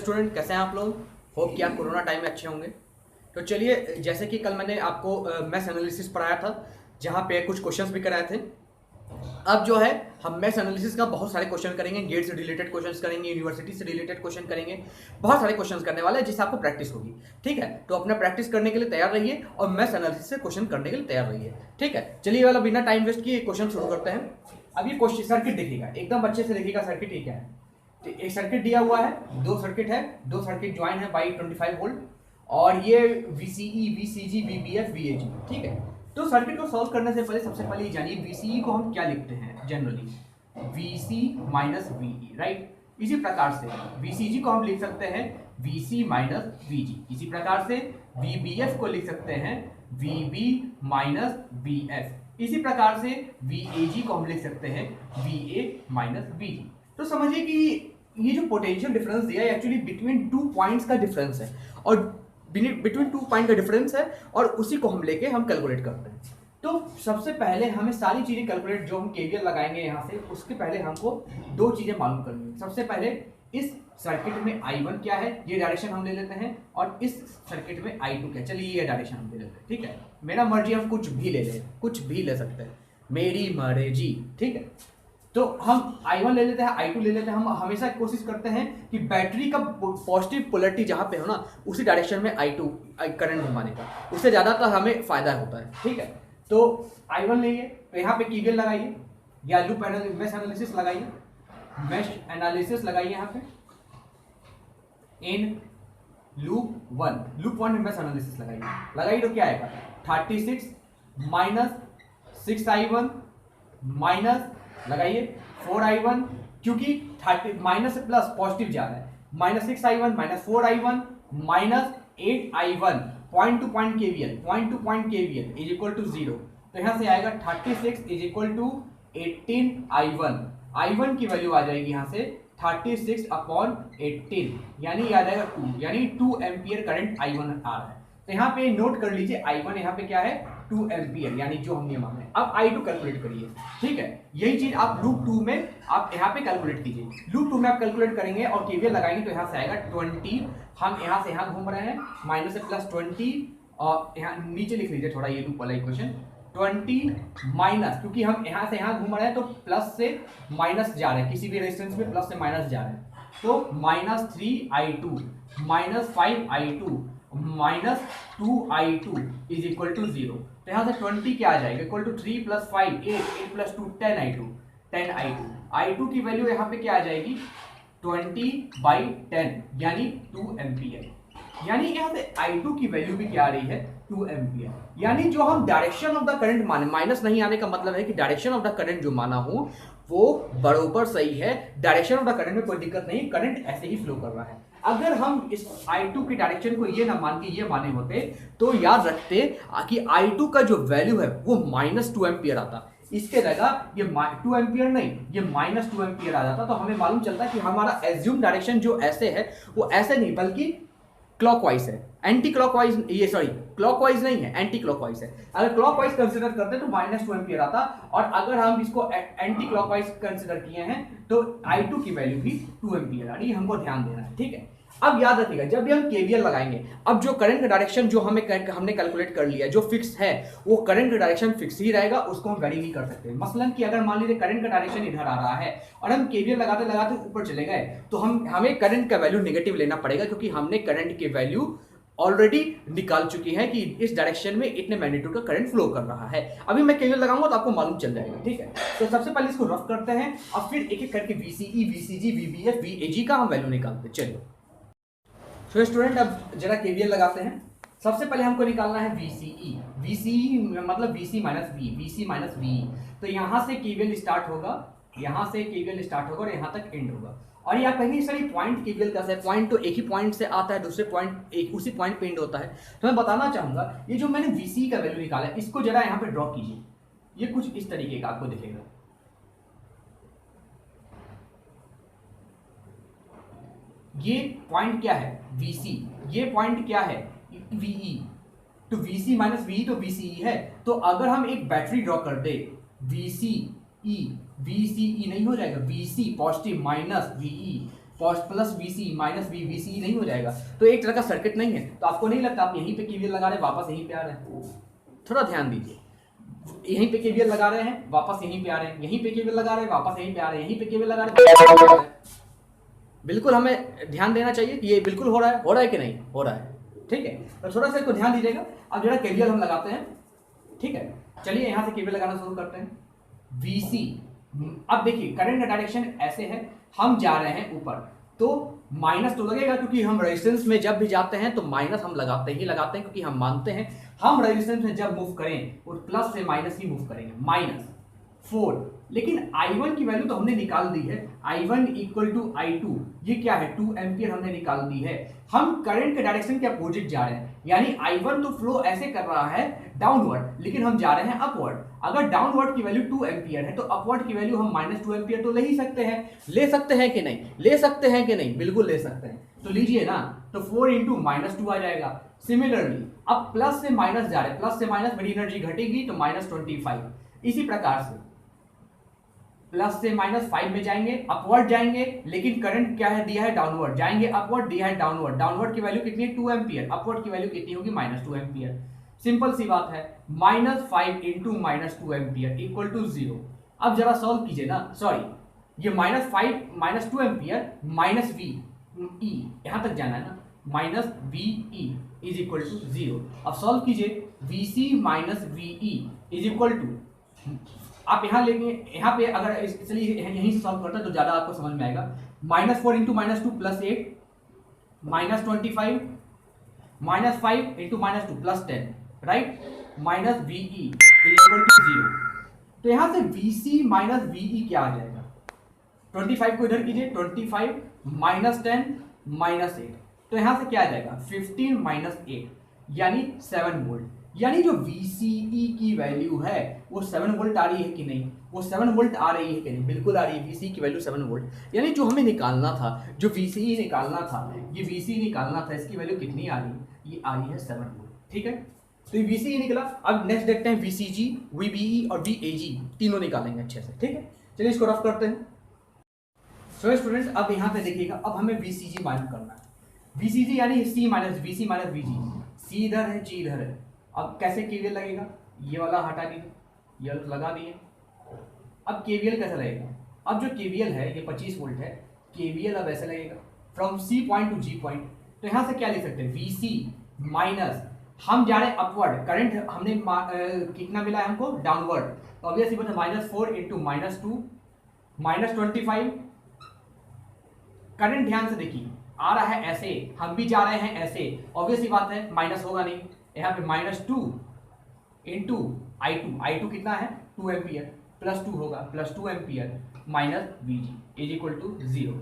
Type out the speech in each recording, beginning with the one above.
Student कैसे हैं आप लोग? होप कि आप कोरोना टाइम में अच्छे होंगे। तो चलिए, जैसे कि कल मैंने आपको मैथ्स एनालिसिस पढ़ाया था, जहाँ पे कुछ क्वेश्चंस भी कराए थे। अब जो है हम मैथ्स एनालिसिस का बहुत सारे क्वेश्चन करेंगे, गेट से रिलेटेड क्वेश्चंस करेंगे, यूनिवर्सिटी से रिलेटेड क्वेश्चन करेंगे, बहुत सारे क्वेश्चंस करने वाले हैं जिससे आपको प्रैक्टिस होगी। ठीक है, तो अपना प्रैक्टिस करने के लिए तैयार रहिए और मैथ्स एनालिसिस से क्वेश्चन करने के लिए तैयार रहिए। ठीक है, चलिए वाला बिना टाइम वेस्ट किए क्वेश्चन शुरू करते हैं। अब ये क्वेश्चन सर्किट देखिएगा, एकदम अच्छे से देखिएगा सर्किट ठीक है। तो एक सर्किट दिया हुआ है, दो सर्किट है, दो सर्किट ज्वाइन है बाई 25 वोल्ट, और ये VCE, VCG, VBF, VAG। ठीक है, तो सर्किट को सॉल्व करने से पहले सबसे पहले ये जानिए VCE को हम क्या लिखते हैं generally, VC minus VE, right. इसी प्रकार से VCG को हम लिख सकते हैं VC माइनस VG। इसी प्रकार से VBF को लिख सकते हैं VB माइनस VF। इसी प्रकार से VAG को हम लिख सकते हैं VA माइनस VG। तो समझिए कि ये जो पोटेंशियल डिफरेंस दिया है एक्चुअली बिटवीन टू पॉइंट्स का डिफरेंस है, और बिटवीन टू पॉइंट का डिफरेंस है, और उसी को हम लेके हम कैलकुलेट करते हैं। तो सबसे पहले हमें सारी चीजें कैलकुलेट, जो हम केवीएल लगाएंगे यहाँ से, उसके पहले हमको दो चीजें मालूम करनी है। सबसे पहले इस सर्किट में I1 क्या है, ये डायरेक्शन हम ले लेते हैं, और इस सर्किट में I2 क्या, चलिए ये डायरेक्शन हम ले लेते हैं। ठीक है, मेरा मर्जी, हम कुछ भी ले लें, कुछ भी ले सकते हैं, मेरी मर्जी। ठीक है, तो हम I1 ले लेते हैं, I2 ले लेते हैं। हम हमेशा कोशिश करते हैं कि बैटरी का पॉजिटिव पोलरिटी जहाँ पे हो ना, उसी डायरेक्शन में I2 करंट घुमाने का, उससे ज़्यादा तो हमें फायदा होता है। ठीक है, तो I1 लेंगे, तो यहाँ पे KVL लगाइए या लूप मेश एनालिसिस लगाइए, मेश एनालिसिस लगाइए यहाँ पे इन लूप 1 में मेश एनालिसिस लगाइए तो क्या आएगा, 36 माइनस 6I1 माइनस लगाइए 4I1, क्योंकि 30 माइनस से प्लस पॉजिटिव जा रहा है, minus 6I1 minus 4I1 minus 8I1, point to point KVL is equal to 0। तो यहां से आएगा 36 is equal to 18I1। I1 की वैल्यू आ जाएगी यहां से 36 अपॉन 18, यानी आ जाएगा 2, यानी 2 एम्पियर करंट I1 आ रहा है। तो यहाँ पे नोट कर लीजिए I1 यहाँ पे क्या है, 2 एम्पियर, यानी जो हमने माना है। अब I2 कैलकुलेट करिए। ठीक है, यही चीज आप लूप 2 में आप यहाँ पे कैलकुलेट कीजिए। लूप 2 में आप कैलकुलेट करेंगे और केवीएल लगाएंगे तो यहाँ से आएगा 20। हम यहाँ से यहाँ घूम रहे हैं, माइनस से प्लस 20, और यहाँ नीचे लिख लीजिए थोड़ा ये लूप वाला इक्वेशन, 20 माइनस, क्योंकि हम यहाँ से यहाँ घूम रहे हैं तो प्लस से माइनस जा रहे हैं, किसी भी रेजिस्टेंस में प्लस से माइनस जा रहे हैं, तो minus 3I2 minus 5I2 minus 2I2 is equal to 0। तो यहाँ से 20 क्या आ जाएगा, equal to 3 plus 5 8 plus 2 10I2। I2 की वैल्यू यहाँ पे क्या आ जाएगी, 20/10, यानी 2 एम्पियर। यानी यहाँ से I2 की वैल्यू भी क्या आ रही है, 2 एम्पियर। यानी जो हम डायरेक्शन ऑफ द करंट माने, माइनस नहीं आने का मतलब है कि डायरेक्शन ऑफ द करंट जो माना हूं वो बराबर सही है, डायरेक्शन ऑफ द करंट में कोई दिक्कत नहीं, करंट ऐसे ही फ्लो कर रहा है। अगर हम इस I2 की डायरेक्शन को ये ना मान के ये माने होते तो याद रखते कि I2 का जो वैल्यू है वो -2 एम्पियर आता, इसके जगह ये 2 एम्पियर नहीं, ये -2 एम्पियर आ जाता। तो हमें मालूम चलता है कि हमारा एज्यूम डायरेक्शन जो ऐसे है वो ऐसे नहीं बल्कि क्लॉकवाइज है, एंटी क्लॉकवाइज, ये सॉरी क्लॉकवाइज नहीं है, एंटी क्लॉकवाइज है। अगर क्लॉकवाइज कंसीडर करते तो -2 एम्पियर आता, और अगर हम इसको एंटी क्लॉकवाइज कंसीडर किए हैं तो I2 की वैल्यू भी 2 एम्पियर आ रही है, हमको ध्यान देना है। ठीक है, अब याद रखिएगा जब भी हम केवीएल लगाएंगे, अब जो करंट का डायरेक्शन जो हमने कैलकुलेट कर लिया, जो फिक्स है वो करंट का डायरेक्शन फिक्स ही रहेगा, उसको हम वेरी नहीं कर सकते। मसलन कि अगर मान लीजिए करंट का डायरेक्शन इधर आ रहा है और हम केवीएल लगाते लगाते ऊपर चले गए, तो हमें करंट का वैल्यू नेगेटिव लेना पड़ेगा, क्योंकि हमने करंट की वैल्यू ऑलरेडी निकाल चुकी है कि इस डायरेक्शन में इतने मैग्नीट्यूड का करंट फ्लो कर रहा है। अभी मैं केवीएल लगाऊंगा तो आपको मालूम चल जाएगा। ठीक है, तो सबसे पहले इसको रफ करते हैं और फिर एक एक करके VCE, VCG, VBF, VAG का हम वैल्यू निकालते हैं। चलिए तो स्टूडेंट अब जरा केवीएल लगाते हैं। सबसे पहले हमको निकालना है VCE। VCE मतलब VC minus V, VC minus VE। तो यहाँ से केवीएल स्टार्ट होगा, यहाँ से केवीएल स्टार्ट होगा और यहाँ तक एंड होगा। और यहाँ कहीं सर पॉइंट केवीएल कैसे है, पॉइंट तो एक ही पॉइंट से आता है, दूसरे पॉइंट एक उसी पॉइंट पे एंड होता है। तो मैं बताना चाहूंगा ये जो मैंने VCE का वैल्यू निकाला है, इसको जरा यहाँ पे ड्रॉ कीजिए। ये कुछ इस तरीके का आपको दिखेगा। ये पॉइंट क्या है, VC, ये पॉइंट क्या है, VE। तो VC माइनस VE तो VCE है। तो अगर हम एक बैटरी ड्रॉ कर दे, VCE नहीं हो जाएगा, VC positive minus VE, plus VC minus V VC नहीं हो जाएगा? तो एक तरह का सर्किट नहीं है। तो आपको नहीं लगता आप यहीं पे केवीएल लगा रहे हैं वापस यहीं पे आ रहे हैं? थोड़ा ध्यान दीजिए, यहीं पे केवीएल लगा रहे हैं वापस यहीं पे आ रहे हैं, यहीं पे केवीएल लगा रहे हैं वापस यहीं पे आ रहे हैं, यहीं पे केवीएल लगा रहे हैं। बिल्कुल हमें ध्यान देना चाहिए कि ये बिल्कुल हो रहा है कि नहीं हो रहा है, ठीक है। तो थोड़ा सा इसको ध्यान दीजिएगा। अब जरा केवीएल हम लगाते हैं, ठीक है। चलिए यहां से केवीएल लगाना शुरू करते हैं। वीसी, अब देखिए करंट का डायरेक्शन ऐसे है, हम जा रहे हैं ऊपर, तो माइनस तो लगेगा क्योंकि हम रेजिस्टेंस में जब भी जाते हैं तो माइनस हम लगाते हैं क्योंकि हम मानते हैं हम रेजिस्टेंस में जब मूव करें और प्लस से माइनस ही मूव करेंगे, -4। लेकिन I1 की वैल्यू तो हमने निकाल दी है, I1 इक्वल टू I2, ये क्या है 2 एम्पियर हमने निकाल दी है। हम करंट के डायरेक्शन के अपोजिट जा रहे हैं, यानी I1 तो फ्लो ऐसे कर रहा है डाउनवर्ड, लेकिन हम जा रहे हैं अपवर्ड। अगर डाउनवर्ड की वैल्यू 2 एम्पियर है तो अपवर्ड की वैल्यू हम -2 एम्पियर तो ले ही सकते हैं। ले सकते हैं कि नहीं? ले सकते हैं कि नहीं? बिल्कुल ले सकते हैं। तो लीजिए ना, तो 4 इंटू -2 आ जाएगा। सिमिलरली अब प्लस से माइनस जा रहे हैं, प्लस से माइनस मेरी एनर्जी घटेगी तो -25। इसी प्रकार से प्लस से -5 में जाएंगे, अपवर्ड जाएंगे, लेकिन करंट क्या है दिया है डाउनवर्ड, जाएंगे अपवर्ड, दिया है डाउनवर्ड। डाउनवर्ड की वैल्यू कितनी है 2 एम्पियर, अपवर्ड की वैल्यू कितनी होगी -2 एम्पियर। सिंपल सी बात है, -5 इंटू -2 एम्पियर इक्वल टू 0। अब जरा सॉल्व कीजिए ना, सॉरी ये -5 -2 एम्पियर माइनस वी ई, यहां तक जाना है ना, -VE इज इक्वल टू 0। अब सॉल्व कीजिए, VC minus VE is equal to, आप यहां लेंगे, यहां पे अगर इसलिए यहीं से सॉल्व करते हैं तो ज्यादा आपको समझ में आएगा। -4 into -2 +8, -25, -5 into -2 +10, right, -VE is equal to 0। तो यहां से VC माइनस VE क्या आ जाएगा? 25 को इधर कीजिए, 25 -10 -8, तो यहां से क्या आ जाएगा 15 -8 यानी 7 वोल्ट। यानी जो VCE की वैल्यू है वो 7 वोल्ट आ रही है कि नहीं? वो 7 वोल्ट आ रही है कि नहीं? बिल्कुल आ रही है। VCE की वैल्यू 7 वोल्ट। यानी जो हमें निकालना था, जो VCE निकालना था, ये VCE निकालना था, इसकी वैल्यू कितनी आ रही है? ये आ रही है 7 वोल्ट, ठीक है। तो ये VCE निकला। अब नेक्स्ट देखते हैं VCG, VBE और VAG, तीनों निकालेंगे अच्छे से, ठीक है। चलिए इसको रफ करते हैं। सो स्टूडेंट्स, अब यहाँ पे देखिएगा, अब हमें VCG मालूम करना है। VCG यानी C minus VC minus VG, C इधर है, G इधर है। अब कैसे केवीएल लगेगा? ये वाला हटा दीजिए, ये लगा दिए। अब केवीएल कैसे लगेगा? अब जो केवीएल है ये 25 वोल्ट है, केवीएल अब ऐसे लगेगा from C point two G point. तो यहाँ से क्या लिख सकते हैं? VC माइनस, हम जा रहे हैं अपवर्ड, करंट हमने कितना मिला है हमको? डाउनवर्ड। तो ऑब्वियसली बात है -4 इंटू -2 -25। करंट ध्यान से देखिए आ रहा है ऐसे, हम भी जा रहे हैं ऐसे, ऑब्वियसली बात है माइनस होगा नहीं। यहाँ पे -2 इंटू I2 कितना है 2 एम्पियर, +2 होगा, +2 ampere minus VG is equal to 0।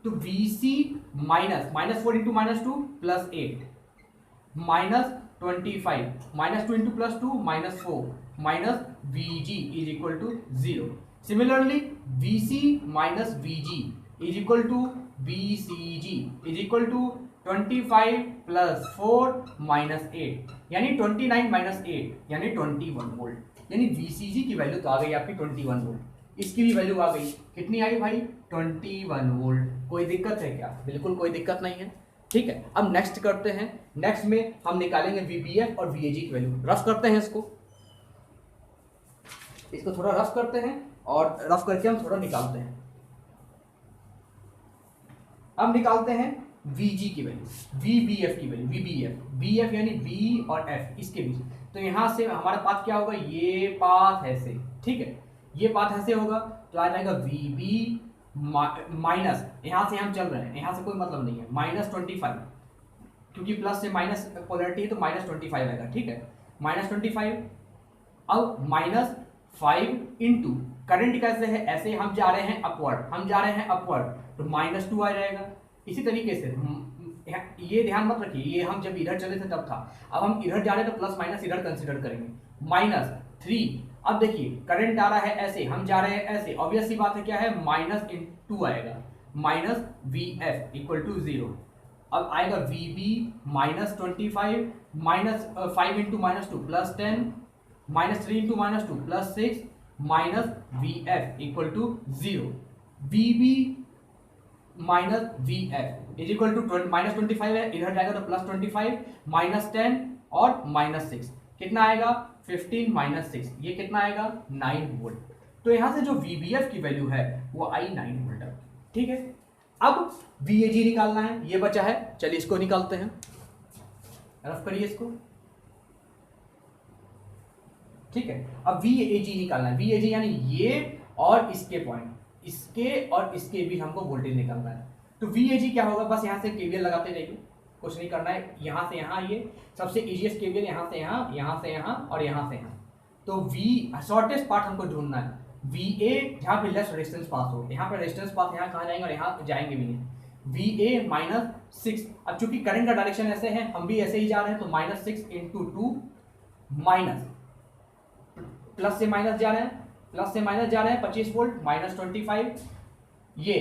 तो VC माइनस -4 इंटू -2 +8 -25 -2 इंटू +2 -4 minus VG is equal to 0। Similarly VC minus VG is equal to VCG is equal to 25 + 4 -8 यानी 29 -8 यानी 21 वोल्ट। यानी VCG की वैल्यू तो आ गई आपकी 21 वोल्ट। इसकी भी वैल्यू आ गई, कितनी आई भाई? 21 वोल्ट। कोई दिक्कत है क्या? बिल्कुल कोई दिक्कत नहीं है, ठीक है। अब नेक्स्ट करते हैं। नेक्स्ट में हम निकालेंगे VBF और VAG की वैल्यू। रफ करते हैं इसको थोड़ा रफ करते हैं और रफ करके हम थोड़ा निकालते हैं। अब निकालते हैं VG की वैल्यू, VBF की वैल्यू, BF यानी B और F इसके बीच। तो यहां से हमारा पाथ क्या होगा? ये पाथ ऐसे, ठीक है, ये पाथ ऐसे होगा तो आ जाएगा VB माइनस, यहां से हम चल रहे हैं, यहां से कोई मतलब नहीं है, -25 क्योंकि प्लस से माइनस पोलैरिटी है तो -25 आएगा, ठीक है, -25। अब -5 इंटू करंट कैसे है? ऐसे हम जा रहे हैं अपवर्ड, तो -2 आ जाएगा। इसी तरीके से ये ध्यान मत रखिए, ये हम जब इधर चले थे तब था, अब हम इधर जा रहे हैं तो प्लस माइनस इधर कंसीडर करेंगे। -3, अब देखिए करंट आ रहा है ऐसे, हम जा रहे हैं ऐसे, ऑब्वियस सी बात है क्या है? -2 आएगा, -VF इक्वल टू 0। अब आएगा VB -25 -5 into -2 +10 -3 into -2 +6 -VF equal to 0। VB minus V F is equal to minus 25 है, इधर जाएगा तो प्लस 25 माइनस 10 और माइनस 6, कितना आएगा 15 माइनस 6, ये कितना आएगा 9 वोल्ट। तो यहां से जो वीबीएफ की वैल्यू है वो आई 9 वोल्ट है। ठीक है, अब वीएजी निकालना है, ये बचा है, चलिए इसको निकालते हैं, रफ करिए इसको। ठीक है, अब वीएजी निकालना है, वीएजी यानी ये और इसके पॉइंट, इसके और इसके बीच हमको वोल्टेज निकालना है। तो वीएजी क्या होगा, बस यहां से केवीएल लगाते जाइए, कुछ नहीं करना है, यहां से यहां, ये सबसे इजीएस्ट केवीएल, यहां से यहां, यहां से यहां और यहां से यहां। तो वी शॉर्टेस्ट पार्ट हमको ढूंढना है, वी ए जहां पे लेस रेजिस्टेंस पास हो, यहाँ पे रेजिस्टेंस पास यहाँ कहाँ जाएंगे और यहाँ जाएंगे भी नहीं, वी ए माइनस 6। अब चूंकि करंट का डायरेक्शन ऐसे है, हम भी ऐसे ही जा रहे हैं, तो माइनस 6 इंटू 2 माइनस, प्लस से माइनस जा रहे हैं, प्लस से माइनस जा रहे हैं 25 वोल्ट माइनस 25, ये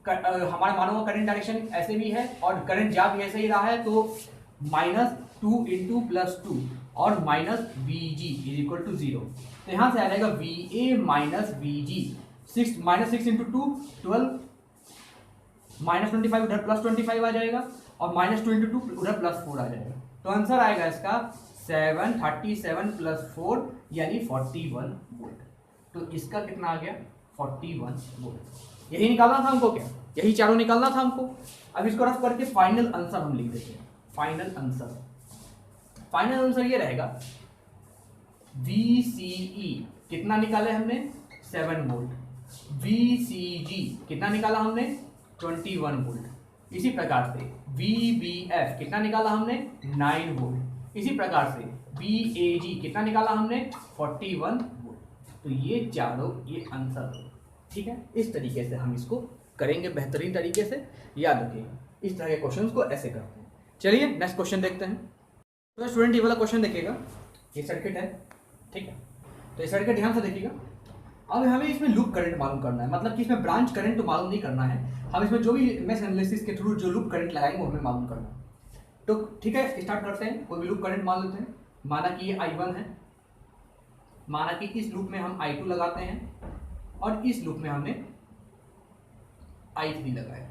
हमारा मानो हुआ करंट डायरेक्शन ऐसे भी है और करंट जा भी ऐसे ही रहा है, तो माइनस 2 इंटू प्लस 2 और minus V G is equal to 0। तो यहां से आ जाएगा V A minus V G, 6 minus 6 into 2 12 minus 25, उधर प्लस 25 आ जाएगा और माइनस 2 इंटू 2 उधर प्लस 4 आ जाएगा। तो आंसर आएगा इसका 737 प्लस 4 यानी 41 वोल्ट। तो इसका कितना आ गया 41 वोल्ट। यही निकालना था हमको, क्या यही चारों निकालना था हमको। अब इसको रफ करके फाइनल आंसर हम लिख देते हैं। फाइनल आंसर ये रहेगा VCE कितना निकाले हमने 7 वोल्ट, VCG कितना निकाला हमने 21 वोल्ट। इसी प्रकार से VBF कितना निकाला हमने 9 वोल्ट। इसी प्रकार से VAG कितना निकाला हमने 41 वोल्ट। तो ये चारों ये आंसर, ठीक है। इस तरीके से हम इसको करेंगे बेहतरीन तरीके से, याद रखिएगा। इस तरह के क्वेश्चंस को ऐसे करते हैं। चलिए नेक्स्ट क्वेश्चन देखते हैं। तो स्टूडेंट ये वाला क्वेश्चन देखिएगा, ये सर्किट है, ठीक है। तो ये सर्किट ध्यान से देखिएगा। अब हमें इसमें लूप करंट मालूम करना है, मतलब कि इसमें ब्रांच करंट तो मालूम नहीं करना है, हम इसमें जो भी मेश एनालिसिस के थ्रू जो लूप करंट लगाएंगे वो हमें मालूम करना है। तो ठीक है, स्टार्ट करते हैं। कोई भी लूप करंट मान लेते हैं, माना कि ये I1 है, माना कि इस लूप में हम I2 लगाते हैं और इस लूप में हमने I3 लगाया,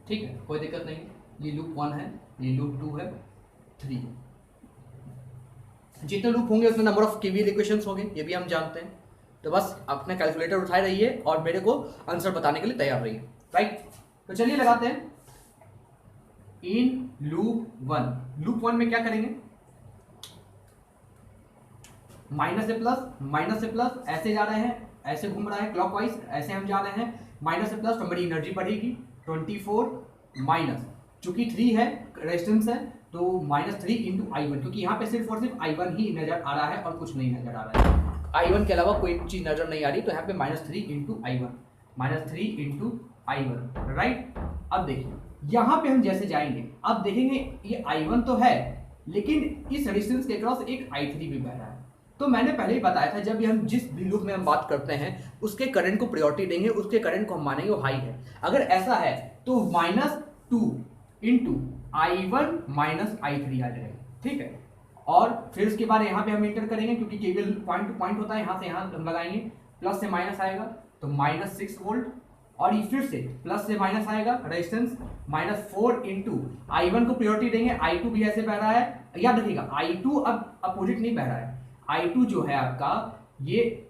ठीक है, कोई दिक्कत नहीं। ये लूप 1 है, ये लूप 2 है, 3। जितने लूप होंगे उतने नंबर ऑफ केवीएल इक्वेशंस होंगे, ये भी हम जानते हैं। तो बस अपना कैलकुलेटर उठाए रहिए और मेरे को आंसर बताने के लिए तैयार रहिए, राइट। तो चलिए लगाते हैं। इन लूप 1, लूप 1 में क्या करेंगे, माइनस से प्लस ऐसे जा रहे हैं, ऐसे घूम रहा है क्लॉकवाइज, ऐसे हम जा रहे हैं, माइनस से प्लस तो हमारी एनर्जी बढ़ेगी 24 माइनस, चूंकि 3 है रेजिस्टेंस है तो -3 इंटू I1, क्योंकि यहाँ पे सिर्फ और सिर्फ I1 ही नजर आ रहा है और कुछ नहीं नजर आ रहा है, I1 के अलावा कोई चीज नजर नहीं आ रही। तो यहाँ पे -3 इंटू I1, राइट। अब देखिए यहाँ पे हम जैसे जाएंगे, अब देखेंगे ये I1 तो है, लेकिन इस रेजिस्टेंस के क्रॉस एक I3 भी बह रहा है। तो मैंने पहले ही बताया था, जब भी हम जिस भी लूप में हम बात करते हैं उसके करंट को प्रायोरिटी देंगे, उसके करंट को हम मानेंगे वो हाई है। अगर ऐसा है तो -2 इंटू I1 माइनस I3 आ जाएगा, ठीक है। और फिर उसके बाद यहाँ पे हम इंटर करेंगे, क्योंकि केवल पॉइंट टू पॉइंट होता है, यहाँ से यहाँ हम लगाएंगे, प्लस से माइनस आएगा तो -6 वोल्ट, और ये फिर से प्लस से माइनस आएगा रेजिस्टेंस, -4 इंटू I1 को प्रायोरिटी देंगे, I2 भी ऐसे बह रहा है, याद रखिएगा I2 अब अपोजिट नहीं बह रहा है, I2 जो है आपका ये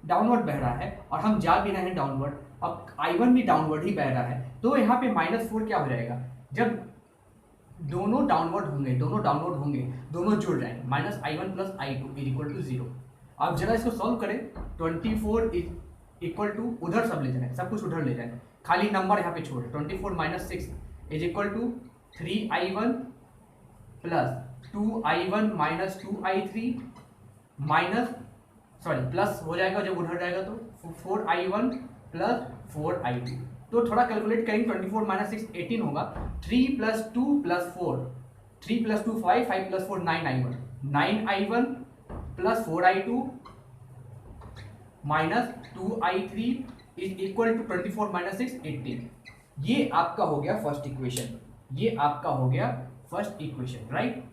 डाउनवर्ड बह रहा है और हम जा भी रहे हैं डाउनवर्ड, अब I1 भी डाउनवर्ड ही बह रहा है। तो यहाँ पे -4 क्या हो जाएगा, जब दोनों डाउनवर्ड होंगे, दोनों जुड़ जाएंगे, -I1 plus I2 is equal to 0। अब जरा इसको सॉल्व करें, 24 इज इक्वल टू, उधर सब ले जाए, सब कुछ उधर ले जाए, खाली नंबर यहाँ पे छोड़े, 24 minus 6 is equal to 3I1 plus 2I1 minus 2I3 minus, sorry plus हो जाएगा जब उधर जाएगा तो 4I1 प्लस 4I2। तो थोड़ा कैलकुलेट करेंगे, 24 माइनस 6 18 होगा, 3 plus 2 plus 4, 3 plus 2 5, 5 plus 4 9I1 plus 4I2 minus 2I3 is equal to 24 minus 6 18। ये आपका हो गया फर्स्ट इक्वेशन, ये आपका हो गया फर्स्ट इक्वेशन, राइट।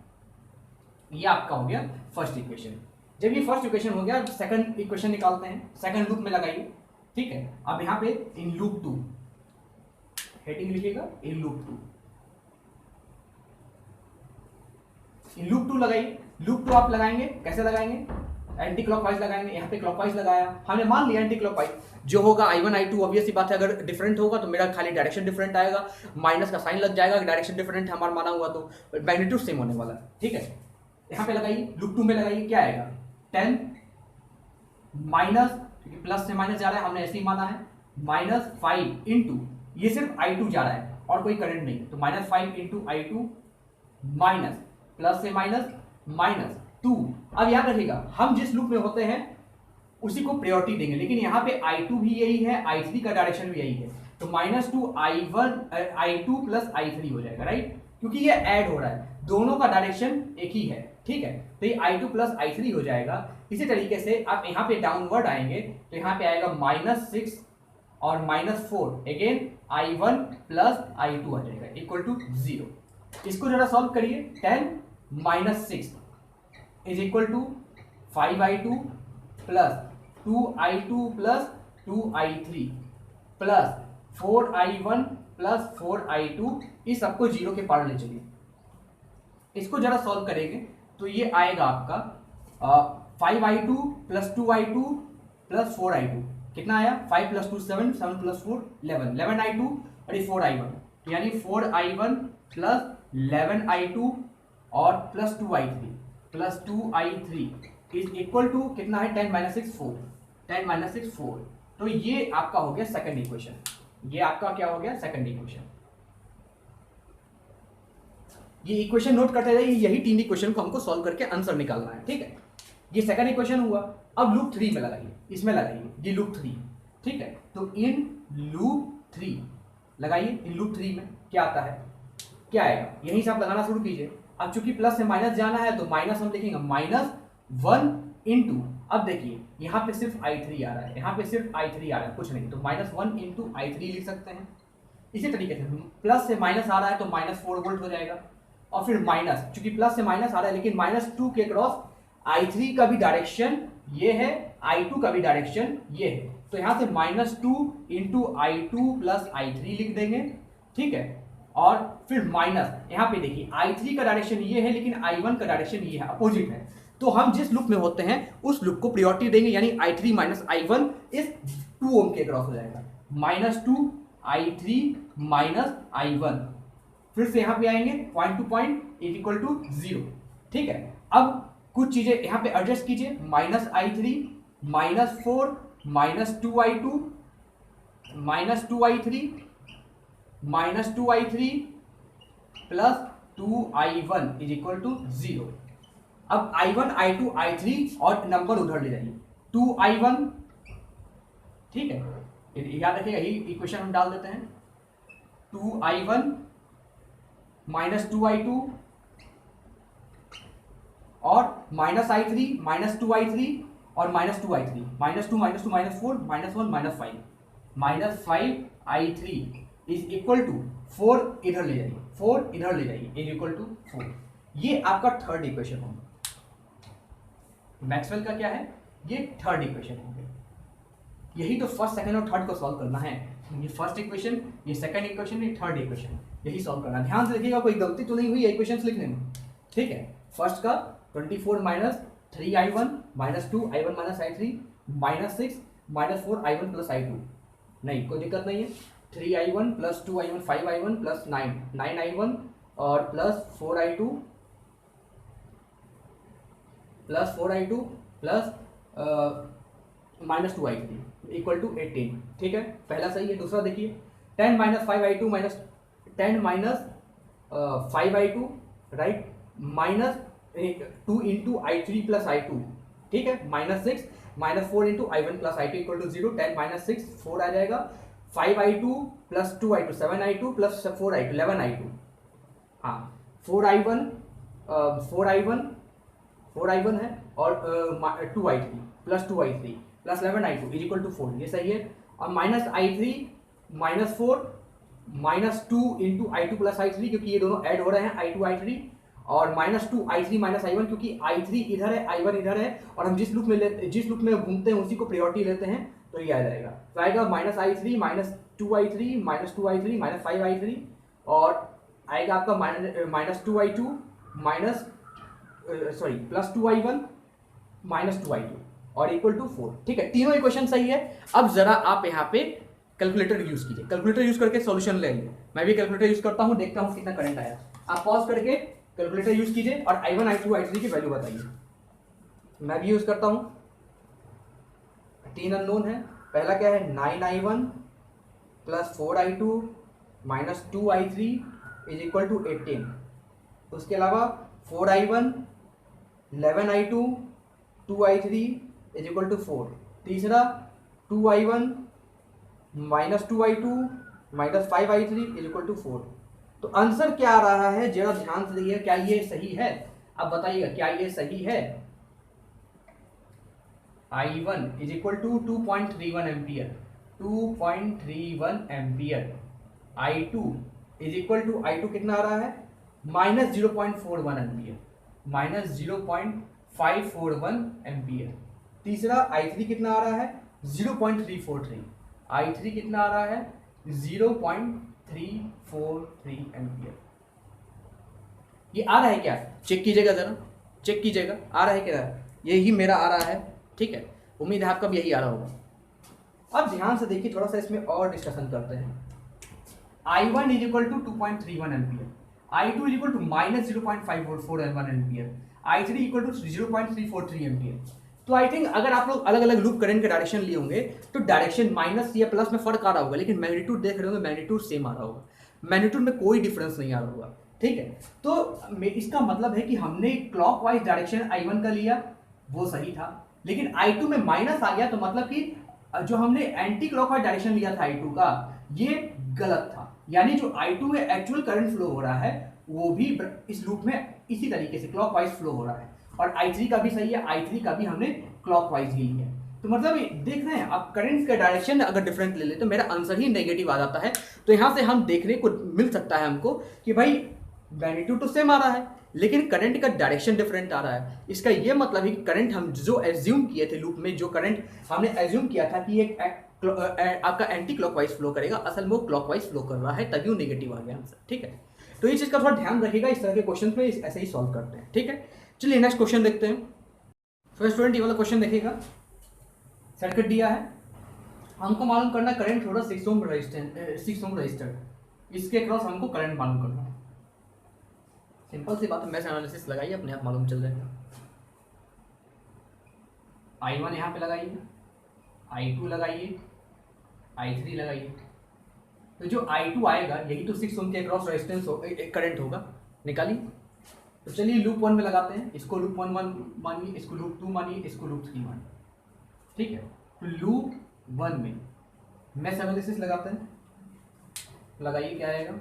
ये आपका हो गया फर्स्ट इक्वेशन। जब ये फर्स्ट इक्वेशन हो गया, सेकंड इक्वेशन निकालते हैं, सेकंड लूप में लगाइए। ठीक है। अब यहाँ पे इन लूप 2 हेडिंग लिखिएगा, इन लूप 2, इन लूप 2 लगाइए। लूप 2 आप लगाएंगे, कैसे लगाएंगे, एंटी क्लॉकवाइज लगाएंगे। यहाँ पे क्लॉकवाइज लगाया, हमने मान लिया एंटी क्लॉकवाइज जो होगा I1 I2 ऑब्वियस सी बात है, अगर डिफरेंट होगा तो मेरा खाली डायरेक्शन डिफरेंट आएगा, माइनस का साइन लग जाएगा, डायरेक्शन डिफरेंट है हमारा माना हुआ तो मैग्नीट्यूड सेम होने वाला है, ठीक है। यहाँ पे लगाइए, लूप 2 में लगाइए, क्या आएगा 10 माइनस, क्योंकि प्लस से माइनस जा रहा है हमने ऐसे ही माना है, -5 इंटू, ये सिर्फ I2 जा रहा है और कोई करंट नहीं, तो -5 इंटू I2 माइनस प्लस से माइनस 2। अब याद रखिएगा हम जिस लूप में होते हैं उसी को प्रायोरिटी देंगे, लेकिन यहाँ पे I2 भी यही है, I3 का डायरेक्शन भी यही है, तो -2 I2 प्लस I3 हो जाएगा, राइट, क्योंकि ये ऐड हो रहा है, दोनों का डायरेक्शन एक ही है, ठीक है, तो ये I2 प्लस I3 हो जाएगा। इसी तरीके से आप यहाँ पे डाउनवर्ड आएंगे तो यहाँ पे आएगा -6 और -4, अगेन I1 प्लस I2 आ जाएगा इक्वल टू 0। इसको जरा सॉल्व करिए, 10 minus 6 is equal to 5I2 plus 2I2 plus 2I3 plus 4I1 plus 4I2, इस सबको 0 के पार ले चलिए। इसको जरा सॉल्व करेंगे तो ये आएगा आपका 5I2 plus 2I2 plus 4I2, कितना आया 5 प्लस 2 7, 7 प्लस 4 11, 11I2 और ये 4I1, तो यानी 4I1 प्लस 11I2 और plus 2I3 plus 2I3 is equal to कितना है 10 माइनस 6 4, 10 माइनस 6 4। तो ये आपका हो गया सेकंड इक्वेशन, ये आपका क्या हो गया सेकंड इक्वेशन। ये इक्वेशन नोट करते जाइए, यही 3 इक्वेशन को हमको सॉल्व करके आंसर निकालना है, ठीक है। ये सेकंड इक्वेशन हुआ। अब लूप 3 में लगाइए, इसमें लगाइए, ये लूप 3, ठीक है, तो इन लूप 3 लगाइए। इन लूप 3 में क्या आता है, क्या आएगा, यहीं से आप लगाना शुरू कीजिए। अब चूंकि प्लस से माइनस जाना है तो माइनस हम लिखेंगे -1 इंटू, अब देखिए यहाँ पे सिर्फ I3 आ रहा है, यहाँ पे सिर्फ I3 आ रहा है, कुछ नहीं, तो -1 इंटू I3 लिख सकते हैं। इसी तरीके से प्लस से माइनस आ रहा है तो -4 वोल्ट हो जाएगा, और फिर माइनस, चूंकि प्लस से माइनस आ रहा है लेकिन -2 के क्रॉस I3 का भी डायरेक्शन ये है, I2 का भी डायरेक्शन ये है, तो यहाँ से -2 इंटू I2 प्लस I3 लिख देंगे, ठीक है। और फिर माइनस, यहाँ पे देखिए I3 का डायरेक्शन ये है लेकिन I1 का डायरेक्शन ये है, अपोजिट है, तो हम जिस लूप में होते हैं उस लूप को प्रायोरिटी देंगे, यानी I3 माइनस I1 इस 2 ओम के क्रॉस हो जाएगा, -2 I3 माइनस I1, फिर से यहाँ पे आएंगे point to point is equal to 0, ठीक है। अब कुछ चीजें यहाँ पे एडजस्ट कीजिए, -I3 -4 -2I2 -2I3 -2I3 plus 2I1 is equal to 0। अब I1 I2 I3 और नंबर उधर ले जाइए, 2I1, ठीक है, याद रखिएगा यही इक्वेशन हम डाल देते हैं, 2I1 -2I2 और -I3 -2I3 और -2I3, -2 -2 -4 -1 -5 इज इक्वल टू 4, इधर ले जाइए, 4 इधर ले जाइए, इज इक्वल टू 4। ये आपका थर्ड इक्वेशन होगा। मैक्सवेल का क्या है, ये थर्ड इक्वेशन हो गया। यही तो फर्स्ट सेकंड और थर्ड को सॉल्व करना है, ये फर्स्ट इक्वेशन, ये सेकंड इक्वेशन, ये थर्ड इक्वेशन, यही सॉल्व करना है। ध्यान से देखिएगा कोई गलती तो नहीं हुई इक्वेशंस लिखने में, ठीक है। फर्स्ट का 24 minus 3I1 -2 I1 minus I3 -6 -4 I1 plus I2, नहीं कोई दिक्कत नहीं है, 3I1 plus 2I1 5I1 plus 9I1 और plus 4I2 plus -2I3 equal to 18, ठीक है, पहला सही है। दूसरा देखिए 10 minus 5I2 minus 10 minus 5I2, right, -2 into I3 plus I2, ठीक है, -6 -4 into I1 plus I2 equal to 0, 10 minus 6 4 आ जाएगा, 5I2 plus 2I2 7I2 plus 4I2 11I2, हाँ 4I1 है और 2I3 plus 2I3 plus 11I2 is equal to 4, ये सही है। और -I3 -4 -2 into I2 plus I3, क्योंकि ये दोनों ऐड हो रहे हैं I2 I3, और -2 I3 माइनस I1, क्योंकि I3 इधर है I1 इधर है, और हम जिस लूप में घूमते हैं उसी को प्रायोरिटी लेते हैं, तो ये आ जाएगा, तो आएगा -i3 -2i3 -2i3 -5i3, और आएगा आपका -2i2 minus sorry +2i1 -2i2 और इक्वल टू 4। ठीक है, तीनों इक्वेशन सही है। अब जरा आप यहाँ पे कैलकुलेटर यूज कीजिए, कैलकुलेटर यूज करके सॉल्यूशन ले आइए। मैं भी कैलकुलेटर यूज करता हूँ, देखता हूँ कितना करंट आया। आप पॉज करके कैलकुलेटर यूज कीजिए और i1 i2 i3 की वैल्यू बताइए। मैं भी यूज करता हूँ। 3 अननोन है। पहला क्या है, 9i1 + 4i2 - 2i3 = 18। उसके अलावा 4i1 11i2 2i3 = 4। तीसरा 2i1 -2i2 -5i3 = 4। तो आंसर क्या आ रहा है, जरा ध्यान से देखिए, क्या ये सही है? अब बताइएगा क्या ये सही है? i1 = 2.31 ampere, 2.31 ampere. i2 i2 कितना आ रहा है, -0.41 एम्पियर, -0.541 एम्पियर। तीसरा i3 कितना आ रहा है, 0.343। i3 कितना आ रहा है, 0.343 एम्पियर। ये आ रहा है क्या, चेक कीजिएगा जरा, चेक कीजिएगा आ रहा है क्या? यही मेरा आ रहा है। ठीक है, उम्मीद है आपका भी यही आ रहा होगा। अब ध्यान से देखिए, थोड़ा सा इसमें और डिस्कशन करते हैं। i1 = 2.31 ampere, i2 = -0.541 ampere, i3 = 0.343 ampere. तो आई थिंक अगर आप लोग अलग अलग लूप करंट के डायरेक्शन लिए होंगे तो डायरेक्शन माइनस या प्लस में फर्क आ रहा होगा, लेकिन मैग्नीट्यूड देख रहे होंगे, मैग्नीट्यूड सेम आ रहा होगा, मैग्नीट्यूड में कोई डिफरेंस नहीं आ रहा होगा। ठीक है, तो इसका मतलब है कि हमने क्लॉकवाइज डायरेक्शन i1 का लिया, वो सही था, लेकिन i2 में माइनस आ गया, तो मतलब कि जो हमने एंटी क्लॉकवाइज डायरेक्शन लिया था i2 का, ये गलत था। यानी जो i2 में एक्चुअल करंट फ्लो हो रहा है वो भी इस लूप में इसी तरीके से क्लॉकवाइज फ्लो हो रहा है, और i3 का भी सही है, i3 का भी हमने क्लॉकवाइज ही लिया है। तो मतलब देख रहे हैं आप, करंट का डायरेक्शन अगर डिफरेंट ले ले तो मेरा आंसर ही नेगेटिव आ जाता है। तो यहां से हम देखने को मिल सकता है हमको कि भाई मैग्नीट्यूड तो सेम आ रहा है, लेकिन करंट का डायरेक्शन डिफरेंट आ रहा है। इसका यह मतलब है कि करंट हम जो एज्यूम किए थे लूप में, जो करंट हमने एज्यूम किया था कि एक आपका एंटी क्लॉकवाइज फ्लो करेगा, असल में वो क्लॉकवाइज फ्लो कर रहा है, तभी वो नेगेटिव आ गया आंसर। ठीक है, तो ये चीज का थोड़ा ध्यान रखिएगा, इस तरह के क्वेश्चन में ऐसे ही सॉल्व करते हैं। ठीक है, चलिए नेक्स्ट क्वेश्चन देखते हैं। फर्स्ट स्टूडेंट, ये वाला क्वेश्चन देखिएगा। सर्किट दिया है, हमको मालूम करना करंट थोड़ा 6 ओम रजिस्टर, इसके क्रॉस हमको करंट मालूम करना है। सिंपल सी बात है, मैश एनालिसिस लगाइए, अपने आप मालूम चल जाएगा। i1 यहाँ पे लगाइए, i2 लगाइए, i3 लगाइए। तो जो i2 आएगा यही तो 6 ओम के क्रॉस रेजिस्टेंस करंट होगा, निकालिए। तो चलिए लूप 1 में लगाते हैं, इसको लूप 1 मानिए, इसको लूप 2 मानिए, इसको लूप 3 मानिए। ठीक है, तो लूप 1 में मैश एनालिसिस लगाते हैं, लगाइए क्या आएगा,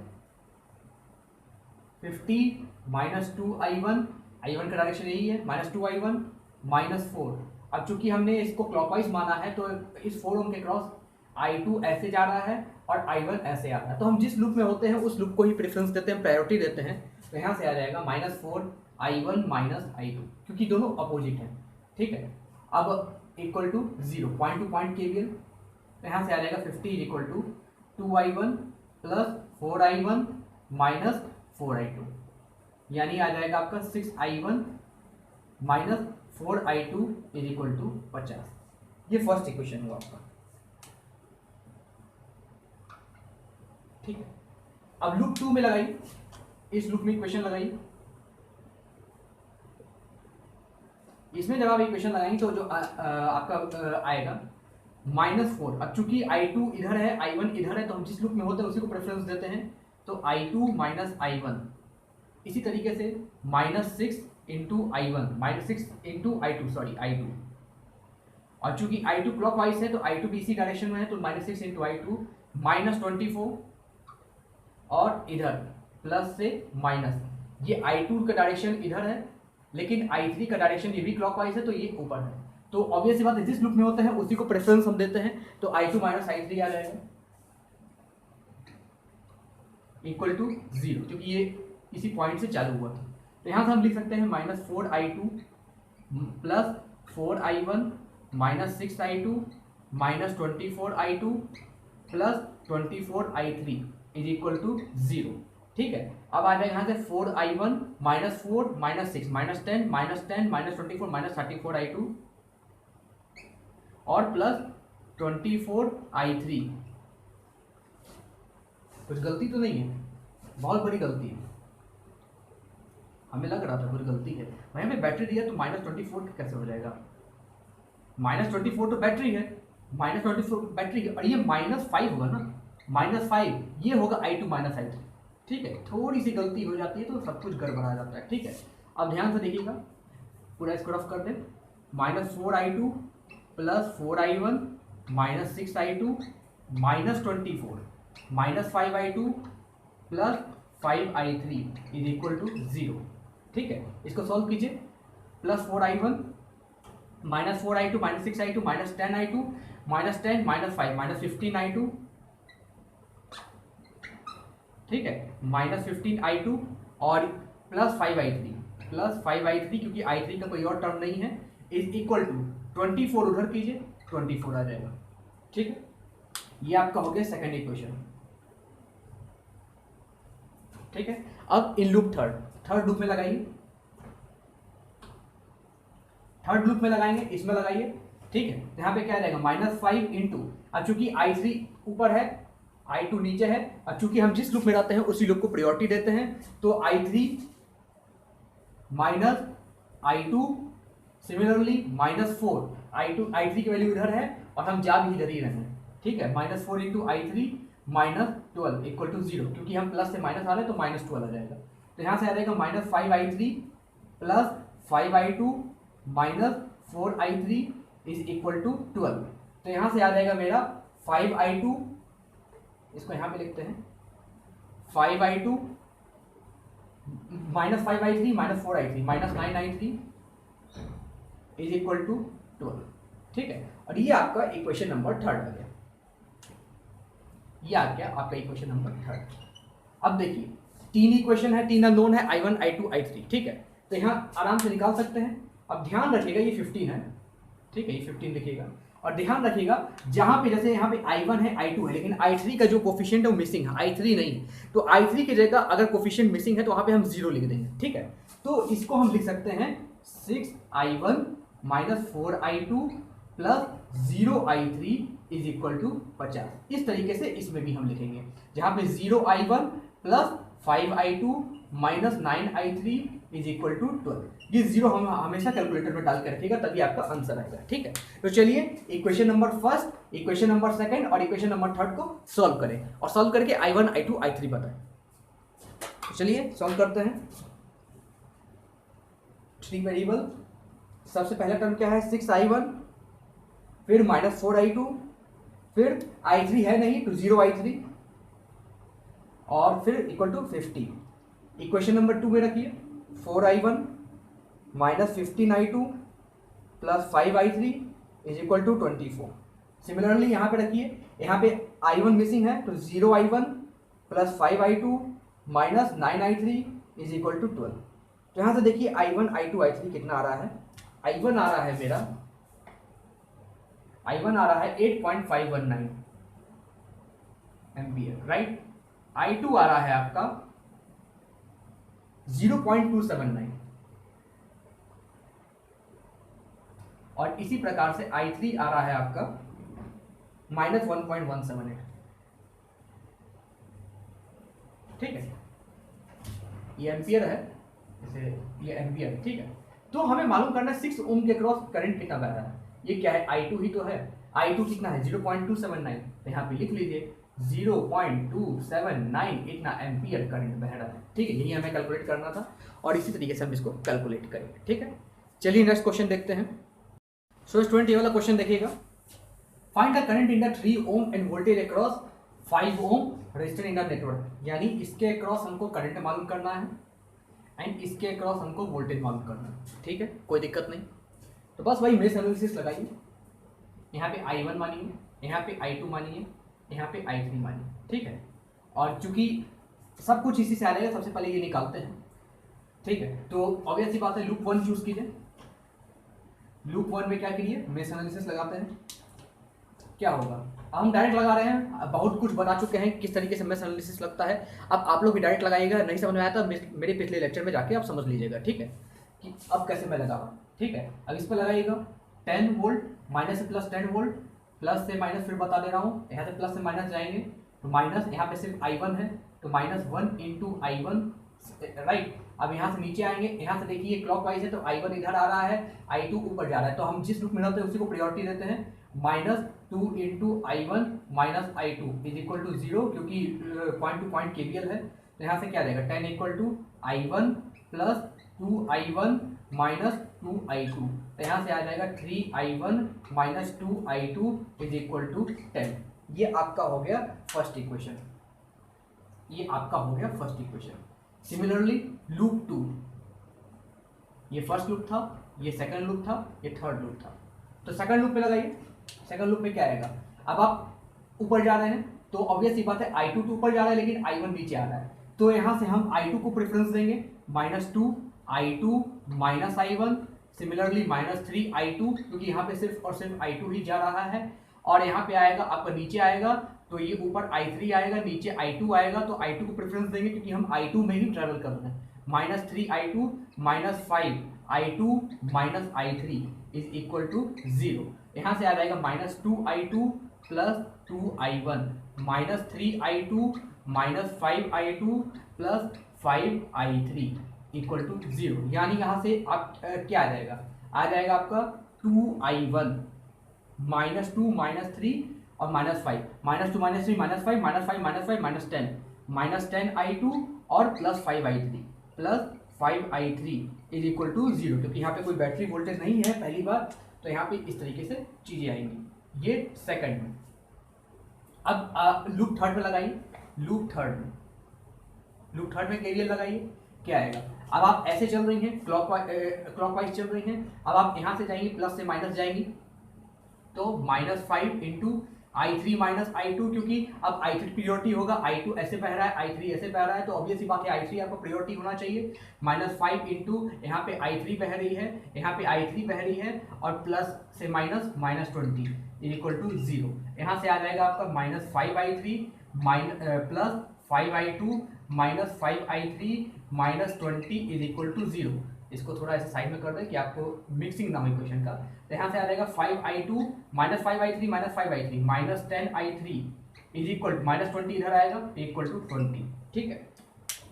50 -2i1, i1 का डायरेक्शन यही है, -2i1 -4। अब चूंकि हमने इसको क्लॉकवाइज माना है तो इस 4 ओम के क्रॉस i2 ऐसे जा रहा है और i1 ऐसे आ रहा है, तो हम जिस लूप में होते हैं उस लूप को ही प्रेफरेंस देते हैं, प्रायोरिटी देते हैं। तो यहाँ से आ जाएगा -4i1 -i2, क्योंकि दोनों अपोजिट हैं। ठीक है, अब equal to 0, point to point KVL. तो यहाँ से आ जाएगा 50 = 2i1 + 4i1 -4i2, यानी आ जाएगा आपका 6i1 -4i2 = 50। ये फर्स्ट इक्वेशन हुआ आपका। ठीक है, अब लूप 2 में लगाइए, इस लूप में इक्वेशन लगाइए। इसमें जब आप इक्वेशन लगाएंगे तो जो आपका आएगा -4। अब चूंकि i2 इधर है, i1 इधर है, तो हम जिस लूप में होते हैं उसी को प्रेफरेंस देते हैं। तो i2 -i1, इसी तरीके से -6 × i1 -6 × i2 सॉरी i2, और चूंकि i2 क्लॉकवाइज है तो i2 भी इसी डायरेक्शन में है, तो -6 × i2 -24, और इधर प्लस से माइनस, ये i2 का डायरेक्शन इधर है, लेकिन i3 का डायरेक्शन ये भी क्लॉकवाइज है, तो ये ऊपर है। तो ऑब्वियस सी बात है, जिस लूप में होते हैं उसी को प्रेफरेंस हम देते हैं। तो i2 -i3 आ जाएगा इक्वल टू 0, क्योंकि ये इसी पॉइंट से चालू हुआ था। तो यहाँ से हम लिख सकते हैं -4i2 + 4i1 -6i2 -24i2 plus 24i3 is equal to 0। ठीक है, अब आ जाएगा यहाँ से 4i1 -4 -6 -10 -10 -24 -34i2 और प्लस 24i3। कुछ गलती तो नहीं है? बहुत बड़ी गलती है, हमें लग रहा था कुछ गलती है। वहीं पे बैटरी दिया तो -24 कैसे हो जाएगा? -24 तो बैटरी है, -24 बैटरी है, और ये -5 होगा ना, -5 ये होगा i2 -i3। ठीक है, थोड़ी सी गलती हो जाती है तो सब कुछ गड़बड़ा जाता है। ठीक है, अब ध्यान से देखिएगा, पूरा इसको रफ कर दें। -4i2 plus 4i1 -6i2 -24 -5i2 plus 5i3 is equal to 0। ठीक है, इसको सॉल्व कीजिए। +4i1 -4i2 -6i2 -10i2 -10 -5 -15i2। ठीक है, -15i2 और प्लस 5i3 क्योंकि i3 का कोई और टर्म नहीं है, इज इक्वल टू 24 उधर कीजिए, 24 आ जाएगा। ठीक है, ये आपका हो गया सेकंड इक्वेशन। ठीक है, अब इन लूप थर्ड लूप में लगाइए, थर्ड लूप में लगाएंगे, इसमें लगाइए। ठीक है, यहाँ पे क्या रहेगा -5 इंटू, अब चूंकि i3 ऊपर है i2 नीचे है, अब चूंकि हम जिस लूप में रहते हैं उसी लूप को प्रायोरिटी देते हैं, तो i3 minus i2 similarly -4, i3 की वैल्यू इधर है और हम जा भी इधर ही रहे हैं। ठीक है, -4 इंटू i3 -12 इक्वल टू 0, क्योंकि हम प्लस से माइनस आ रहे हैं तो -12 आ जाएगा। तो यहाँ से आ जाएगा -5i3 plus 5i2 -4i3 is equal to 12। तो यहाँ से आ जाएगा मेरा 5i2, इसको यहाँ पे लिखते हैं, 5i2 -5i3 -4i3 -9i3 is equal to 12। ठीक है, और ये आपका इक्वेशन नंबर थर्ड आ गया। ये आ गया आपका इक्वेशन नंबर थर्ड। अब देखिए, तीन इक्वेशन है, तीन अननोन है, i1 i2 i3। ठीक है, तो यहाँ आराम से निकाल सकते हैं। अब ध्यान रखिएगा ये 15 है। ठीक है, ये 15 लिखिएगा, और ध्यान रखिएगा जहां पे जैसे यहाँ पे i1 है i2 है, लेकिन i3 का जो कोफिशिएंट है वो मिसिंग है, i3 नहीं, तो i3 की जगह अगर कोफिशिएंट मिसिंग है तो वहां पे हम 0 लिख देंगे। ठीक है, तो इसको हम लिख सकते हैं 6i1 -4i2 plus 0i3 is equal to 50। इस तरीके से इसमें भी हम लिखेंगे, जहां पे 0i1 plus 5i2 -9i3 is equal to 12। ये 0 हम हमेशा कैलकुलेटर में डाल के रखिएगा, तभी आपका आंसर आएगा। ठीक है, तो चलिए equation number first, equation number second और इक्वेशन नंबर थर्ड को सॉल्व करें, और सॉल्व करके i1 i2 i3 बताएं। तो चलिए सॉल्व करते हैं। 3 वेरिएबल, सबसे पहला टर्म क्या है 6i1, फिर -4i2, फिर i3 है नहीं तो 0i3, और फिर इक्वल टू 50। इक्वेशन नंबर 2 में रखिए 4i1 -15i2 plus 5i3 is equal to 24। Similarly यहाँ पे रखिए, यहाँ पे i1 मिसिंग है तो 0i1 plus 5i2 -9i3 is equal to 12। तो यहाँ से देखिए i1 i2 i3 कितना आ रहा है। i1 आ रहा है मेरा, i1 आ रहा है 8.519 एम्पियर, राइट। i2 आ रहा है आपका 0.279, और इसी प्रकार से i3 आ रहा है आपका -1.178। ठीक है, ये एम्पियर है, जैसे ये एम्पियर है। ठीक है, तो हमें मालूम करना है 6 ओम के क्रॉस करंट कितना बह रहा है। ये क्या है, i2 ही तो है। i2 कितना है 0.279, तो यहाँ पे लिख लीजिए 0.279 इतना एम्पियर करंट बह रहा है। ठीक है, यही हमें कैलकुलेट करना था, और इसी तरीके से हम इसको कैलकुलेट करेंगे। ठीक है, चलिए नेक्स्ट क्वेश्चन देखते हैं। सो स्टूडेंट ये वाला क्वेश्चन देखिएगा, find the current in the 3 ohm and voltage across 5 ohm resistance in the network. यानी इसके अक्रॉस हमको करंट मालूम करना है एंड इसके अक्रॉस हमको वोल्टेज मालूम करना है। ठीक है, कोई दिक्कत नहीं। तो बस वही मेश एनालिसिस लगाइए, यहाँ पे i1 मानिए, यहाँ पे i2 मानिए, यहाँ पे i3 मानिए। ठीक है, और चूंकि सब कुछ इसी से आ जाएगा, सबसे पहले ये निकालते हैं। ठीक है, तो ऑब्वियस सी बात है, लूप 1 चूज कीजिए। लूप 1 में क्या कीजिए, मेश एनालिसिस लगाते हैं। क्या होगा। हम डायरेक्ट लगा रहे हैं, बहुत कुछ बता चुके हैं किस तरीके से मैथ एनालिसिस लगता है। अब आप लोग भी डायरेक्ट लगाइएगा, नहीं समझ में आया तो मेरे पिछले लेक्चर में जाके आप समझ लीजिएगा, ठीक है, कि अब कैसे मैं लगा रहा हूँ, ठीक है। अब इस पर लगाइएगा 10 वोल्ट, माइनस से प्लस 10 वोल्ट, प्लस से माइनस फिर बता दे रहा हूँ, यहाँ से प्लस से माइनस जाएंगे तो माइनस, यहाँ पे सिर्फ I1 है तो -1 इंटू I1, राइट। अब यहाँ से नीचे आएंगे, यहाँ से देखिए क्लॉकवाइज है तो I1 इधर आ रहा है, I2 ऊपर जा रहा है, तो हम जिस लूप में रहते हैं उसी को प्रायोरिटी देते हैं। -2 into I1 minus I2 is equal to 0, क्योंकि पॉइंट टू पॉइंट KVL है, तो यहाँ से क्या देगा 10 equal to I1 plus 2I1 minus 2I2, तो यहाँ से आ जाएगा 3I1 minus 2I2 is equal to 10। ये आपका हो गया फर्स्ट इक्वेशन, ये आपका हो गया फर्स्ट इक्वेशन। सिमिलरली लूप 2, ये फर्स्ट लूप था, ये सेकंड लूप था, ये थर्ड लूप था, तो सेकंड लूप पे लगाइए। सेकंड लूप में क्या आएगा, अब आप ऊपर जा रहे हैं तो ऑब्वियस सी बात है I2 तो ऊपर जा रहा है लेकिन I1 नीचे आ रहा है, तो यहाँ से हम I2 को प्रेफरेंस देंगे, -2 I2 minus I1, similarly -3 I2, क्योंकि यहाँ पे सिर्फ और सिर्फ I2 ही जा रहा है, और यहाँ पे आएगा आपका नीचे आएगा तो ये ऊपर I3 आएगा, नीचे I2 आएगा, तो I2 को प्रेफरेंस देंगे क्योंकि हम I2 में ही ट्रेवल कर रहे हैं। -3 I2 -5 I2 minus I3 is equal to 0। यहाँ से आ जाएगा -2 I2 plus 2 I1 -3 I2 -5 I2 plus 5 I3 equal to 0। यानी यहाँ से आप क्या आ जाएगा आपका 2 I1 -2 -3 और -5, -2 -3 -5 -5 -10 I2 और plus 5 I3 plus 5 I3 is equal to 0, क्योंकि यहाँ पे कोई बैटरी वोल्टेज नहीं है पहली बार, तो यहाँ पे इस तरीके से चीजें आएंगी। ये सेकंड में। अब लूप थर्ड में लगाइए, लूप थर्ड में KVL लगाइए, क्या आएगा। अब आप ऐसे चल रही हैं, क्लॉकवाइज चल रही हैं, अब आप यहाँ से जाएंगी प्लस से माइनस जाएंगी तो -5 इंटू I3 माइनस I2, क्योंकि अब I3 प्रियोरिटी होगा, I2 ऐसे बह रहा है, I3 ऐसे बह रहा है, तो ऑब्वियस सी बात है I3 आपको प्रियोरिटी होना चाहिए। -5 इंटू यहाँ पे I3 बह रही है, यहाँ पे I3 बह रही है, और प्लस से माइनस -20 इज इक्वल टू 0। यहाँ से आ जाएगा आपका -5 I3 plus 5 I2 -5 I3 -20 is equal to 0। इसको थोड़ा ऐसे साइड में कर दें कि आपको मिक्सिंग ना हो इक्वेशन का, तो यहाँ से आ जाएगा 5 I2 -5 I3 -5 I3 -10 I3 is equal to -20 इधर आएगा इक्वल टू 20, ठीक है।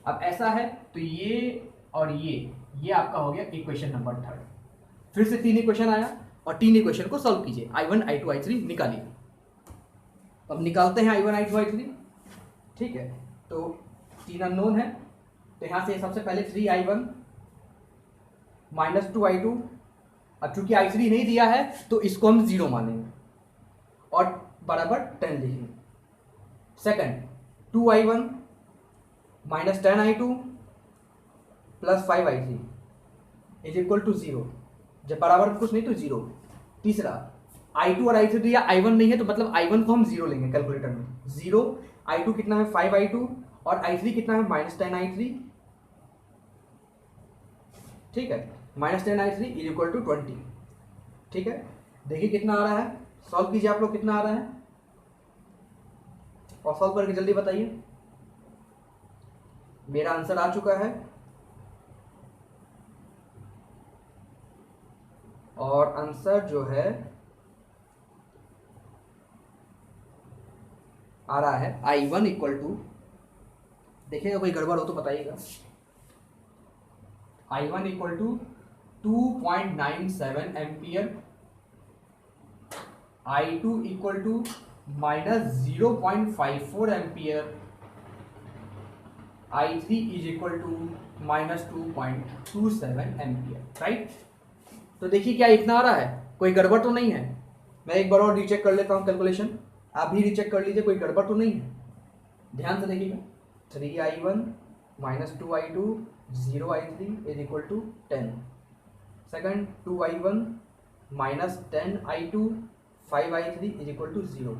अब ऐसा है तो ये और ये आपका हो गया इक्वेशन नंबर थर्ड। फिर से 3 इक्वेशन आया और 3 इक्वेशन को सॉल्व कीजिए, I1 I2 I3 निकालिए। अब निकालते हैं I1 I2 I3, ठीक है। तो 3 अननोन है, तो यहाँ से सबसे पहले 3I1 -2 I2, अब चूंकि I3 नहीं दिया है तो इसको हम 0 मानेंगे और बराबर 10 लिखेंगे। Second 2I1 -10 I2 plus 5 I3 is equal to 0, जब बराबर कुछ नहीं तो 0। तीसरा I2 और I3 दिया, I1 नहीं है तो मतलब I1 को हम 0 लेंगे कैलकुलेटर में, 0। I2 कितना है 5 I2 और I3 कितना है -10 I3, ठीक है। -10 I3 इज इक्वल टू 20, ठीक है। देखिए कितना आ रहा है, सॉल्व कीजिए आप लोग, कितना आ रहा है और सॉल्व करके जल्दी बताइए। मेरा आंसर आ चुका है और आंसर जो है आ रहा है I1 इक्वल टू, देखिएगा कोई गड़बड़ हो तो बताइएगा, I1 equal to 2.97 ampere, I2 equal to -0.54 ampere, I3 is equal to -2.27 ampere, right. तो देखिए क्या इतना आ रहा है, कोई गड़बड़ तो नहीं है। मैं एक बार और रीचेक कर लेता हूँ कैलकुलेशन, आप भी रीचेक कर लीजिए, कोई गड़बड़ तो नहीं है। ध्यान से देखिएगा, 3I1 -2 I2 0 I3 is equal to 10। Second 2I1 -10 I2 5 I3 is equal to 0,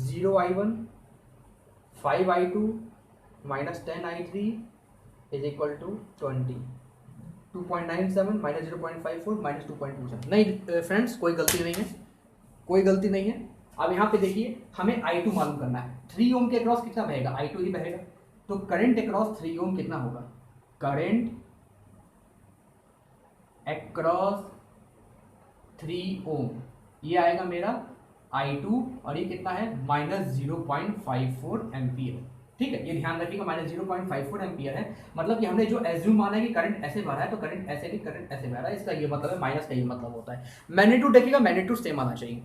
0 I1 5 I2 -10 I3 is equal to 20, 2.97 -0.54 -2.27। नहीं फ्रेंड्स, कोई गलती नहीं है, कोई गलती नहीं है। अब यहाँ पे देखिए हमें I2 मालूम करना है, 3 ओम के अक्रॉस कितना बहेगा, I2 ही बहेगा। तो करंट अक्रॉस 3 ओम कितना होगा, करंट अक्रॉस 3 ओम ये आएगा मेरा I2 और ये कितना है -0.54 एम्पियर। ठीक है, ये ध्यान रखिएगा -0.54 एम्पियर है। मतलब कि हमने जो एज्यूम माना है कि करंट ऐसे भरा है तो करंट ऐसे नहीं, करंट ऐसे बह रहा है, इसका ये मतलब है, माइनस का ये मतलब होता है। मैग्नीट्यूड देखिएगा, मैग्नीट्यूड सेम आना चाहिए।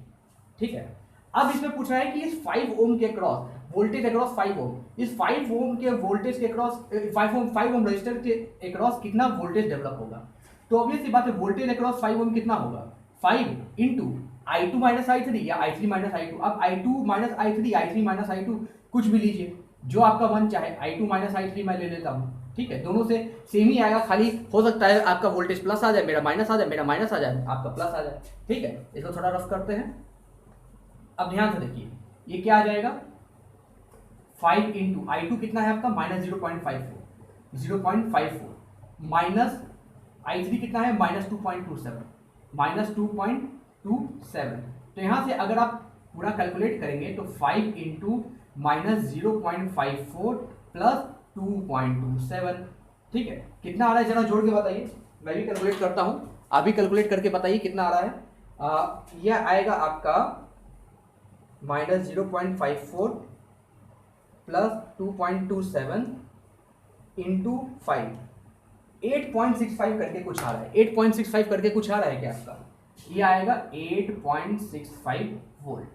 ठीक है, अब इसमें पूछ रहा है कि इस 5 ओम के अक्रॉस वोल्टेज अक्रॉस 5 ओम, इस 5 ओम के वोल्टेज के अक्रॉस 5 ओम रजिस्टर के अक्रॉस कितना वोल्टेज डेवलप होगा। तो ऑब्वियस सी बात है, वोल्टेज अक्रॉस 5 ओम कितना होगा, 5 इंटू I2 माइनस I3 या I3 माइनस I2। अब I2 minus I3, I3 minus I2 कुछ भी लीजिए, जो आपका मन चाहे। I2 माइनस I3 मैं ले लेता हूँ। ठीक है, दोनों से सेम ही आएगा, खाली हो सकता है आपका वोल्टेज प्लस आ जाए, मेरा माइनस आ जाए, मेरा माइनस आ जाए, आपका प्लस आ जाए। ठीक है, इसको थोड़ा रफ करते हैं। अब ध्यान से देखिए, ये क्या आ जाएगा, 5 इंटू I2 कितना है आपका -0.54 माइनस I3 कितना है -2.27 तो यहां से अगर आप पूरा कैलकुलेट करेंगे तो 5 इंटू -0.54 प्लस 2.27। ठीक है, कितना आ रहा है जरा जोड़ के बताइए, मैं भी कैलकुलेट करता हूं, आप भी कैलकुलेट करके बताइए कितना आ रहा है। यह आएगा आपका -0.54 प्लस 2.27 इंटू 5, 8.65 करके कुछ आ रहा है, 8.65 करके कुछ आ रहा है क्या आपका, ये आएगा 8.65 वोल्ट।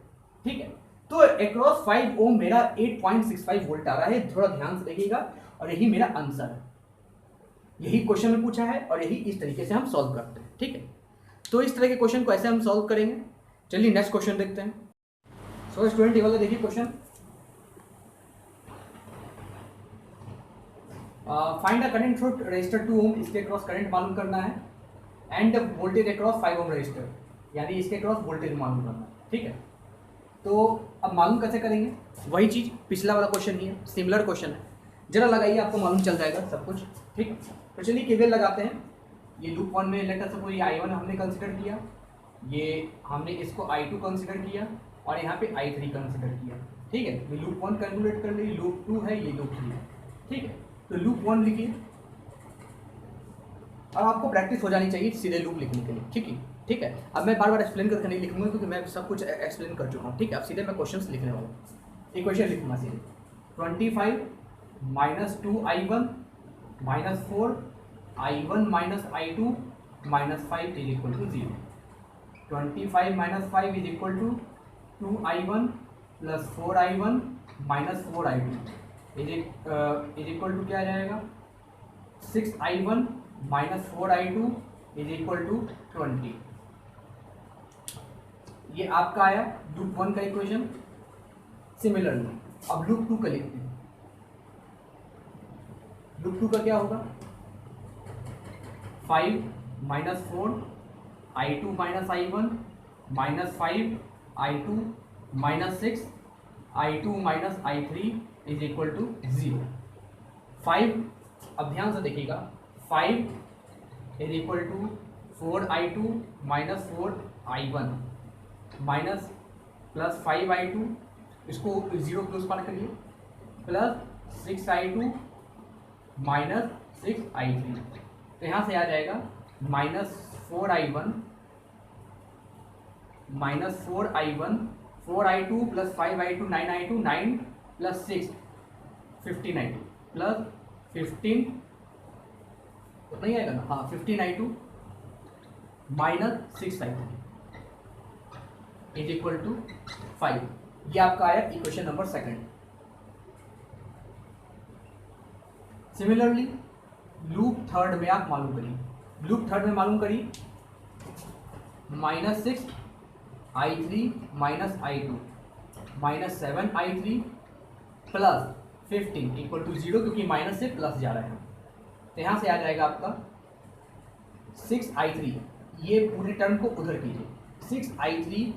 ठीक है, तो अक्रॉस 5 ओम मेरा 8.65 वोल्ट आ रहा है, थोड़ा ध्यान से देखिएगा, और यही मेरा आंसर है, यही क्वेश्चन में पूछा है और यही इस तरीके से हम सॉल्व करते हैं। ठीक है, तो इस तरह के क्वेश्चन को ऐसे हम सॉल्व करेंगे। चलिए नेक्स्ट क्वेश्चन देखते हैं। सो स्टूडेंट, ये वाला देखिए question, find the current through resistor 2 ohm, इसके अक्रॉस करंट मालूम करना है, and voltage across 5 ohm resistor, यानी इसके अक्रॉस वोल्टेज मालूम करना है। ठीक है, तो अब मालूम कैसे करेंगे, वही चीज पिछला वाला क्वेश्चन ही है, सिमिलर क्वेश्चन है, जरा लगाइए, आपको मालूम चल जाएगा सब कुछ। ठीक है, तो चलिए केवीएल लगाते हैं। ये लूप 1 में लेटर सपोज ये I1 हमने कंसिडर किया, ये हमने इसको I2 कंसिडर किया, और यहाँ पे I3 कंसिडर किया। ठीक है, ये लूप 1 कैलकुलेट कर ली, लूप 2 है, ये लूप 3 है। ठीक है, तो लूप 1 लिखिए, अब आपको प्रैक्टिस हो जानी चाहिए सीधे लूप लिखने के लिए। ठीक है, अब मैं बार बार एक्सप्लेन करके नहीं लिखूंगा, क्योंकि मैं सब कुछ एक्सप्लेन कर चुका हूँ। ठीक है, अब सीधे मैं क्वेश्चंस लिखने वाला हूँ, इक्वेशन लिखूंगा सीधे। 25 minus 2I1 minus 4I1 minus I2 minus 5 is equal to 0। 25 minus 5 is equal to 2I1 plus 4I1 minus 4I2 is equal to क्या आ जाएगा, 6I1 minus 4I2 is equal to 20। ये आपका आया लूप 1 का इक्वेशन। सिमिलरली अब loop 2 का लिखते हैं। लूप 2 का क्या होगा, 5 minus 4I2 minus I1 minus 5I2 minus 6I2 minus I3 is equal to 0। 5, अब ध्यान से देखिएगा, 5 is equal to 4I2 minus 4I1 minus plus 5I2, इसको 0 क्लोज पार करिए, प्लस 6I2 माइनस 6I3, तो यहाँ से आ जाएगा minus 4I1 minus 4I1, 4I2 plus 5I2 9I2, 9 plus 6 15I2 plus 15 उतना ही आएगा ना, हाँ 15I2 minus 6I2 is equal to 5। ये आपका आया इक्वेशन नंबर 2। सिमिलरली लूप 3 में आप मालूम करिए, लूप 3 में मालूम करिए minus 6I3 minus I2 minus 7I3 plus 15 equal to 0, क्योंकि माइनस से प्लस जा रहा है, तो यहाँ से आ जाएगा आपका 6I3, ये पूरे टर्म को उधर कीजिए, 6I3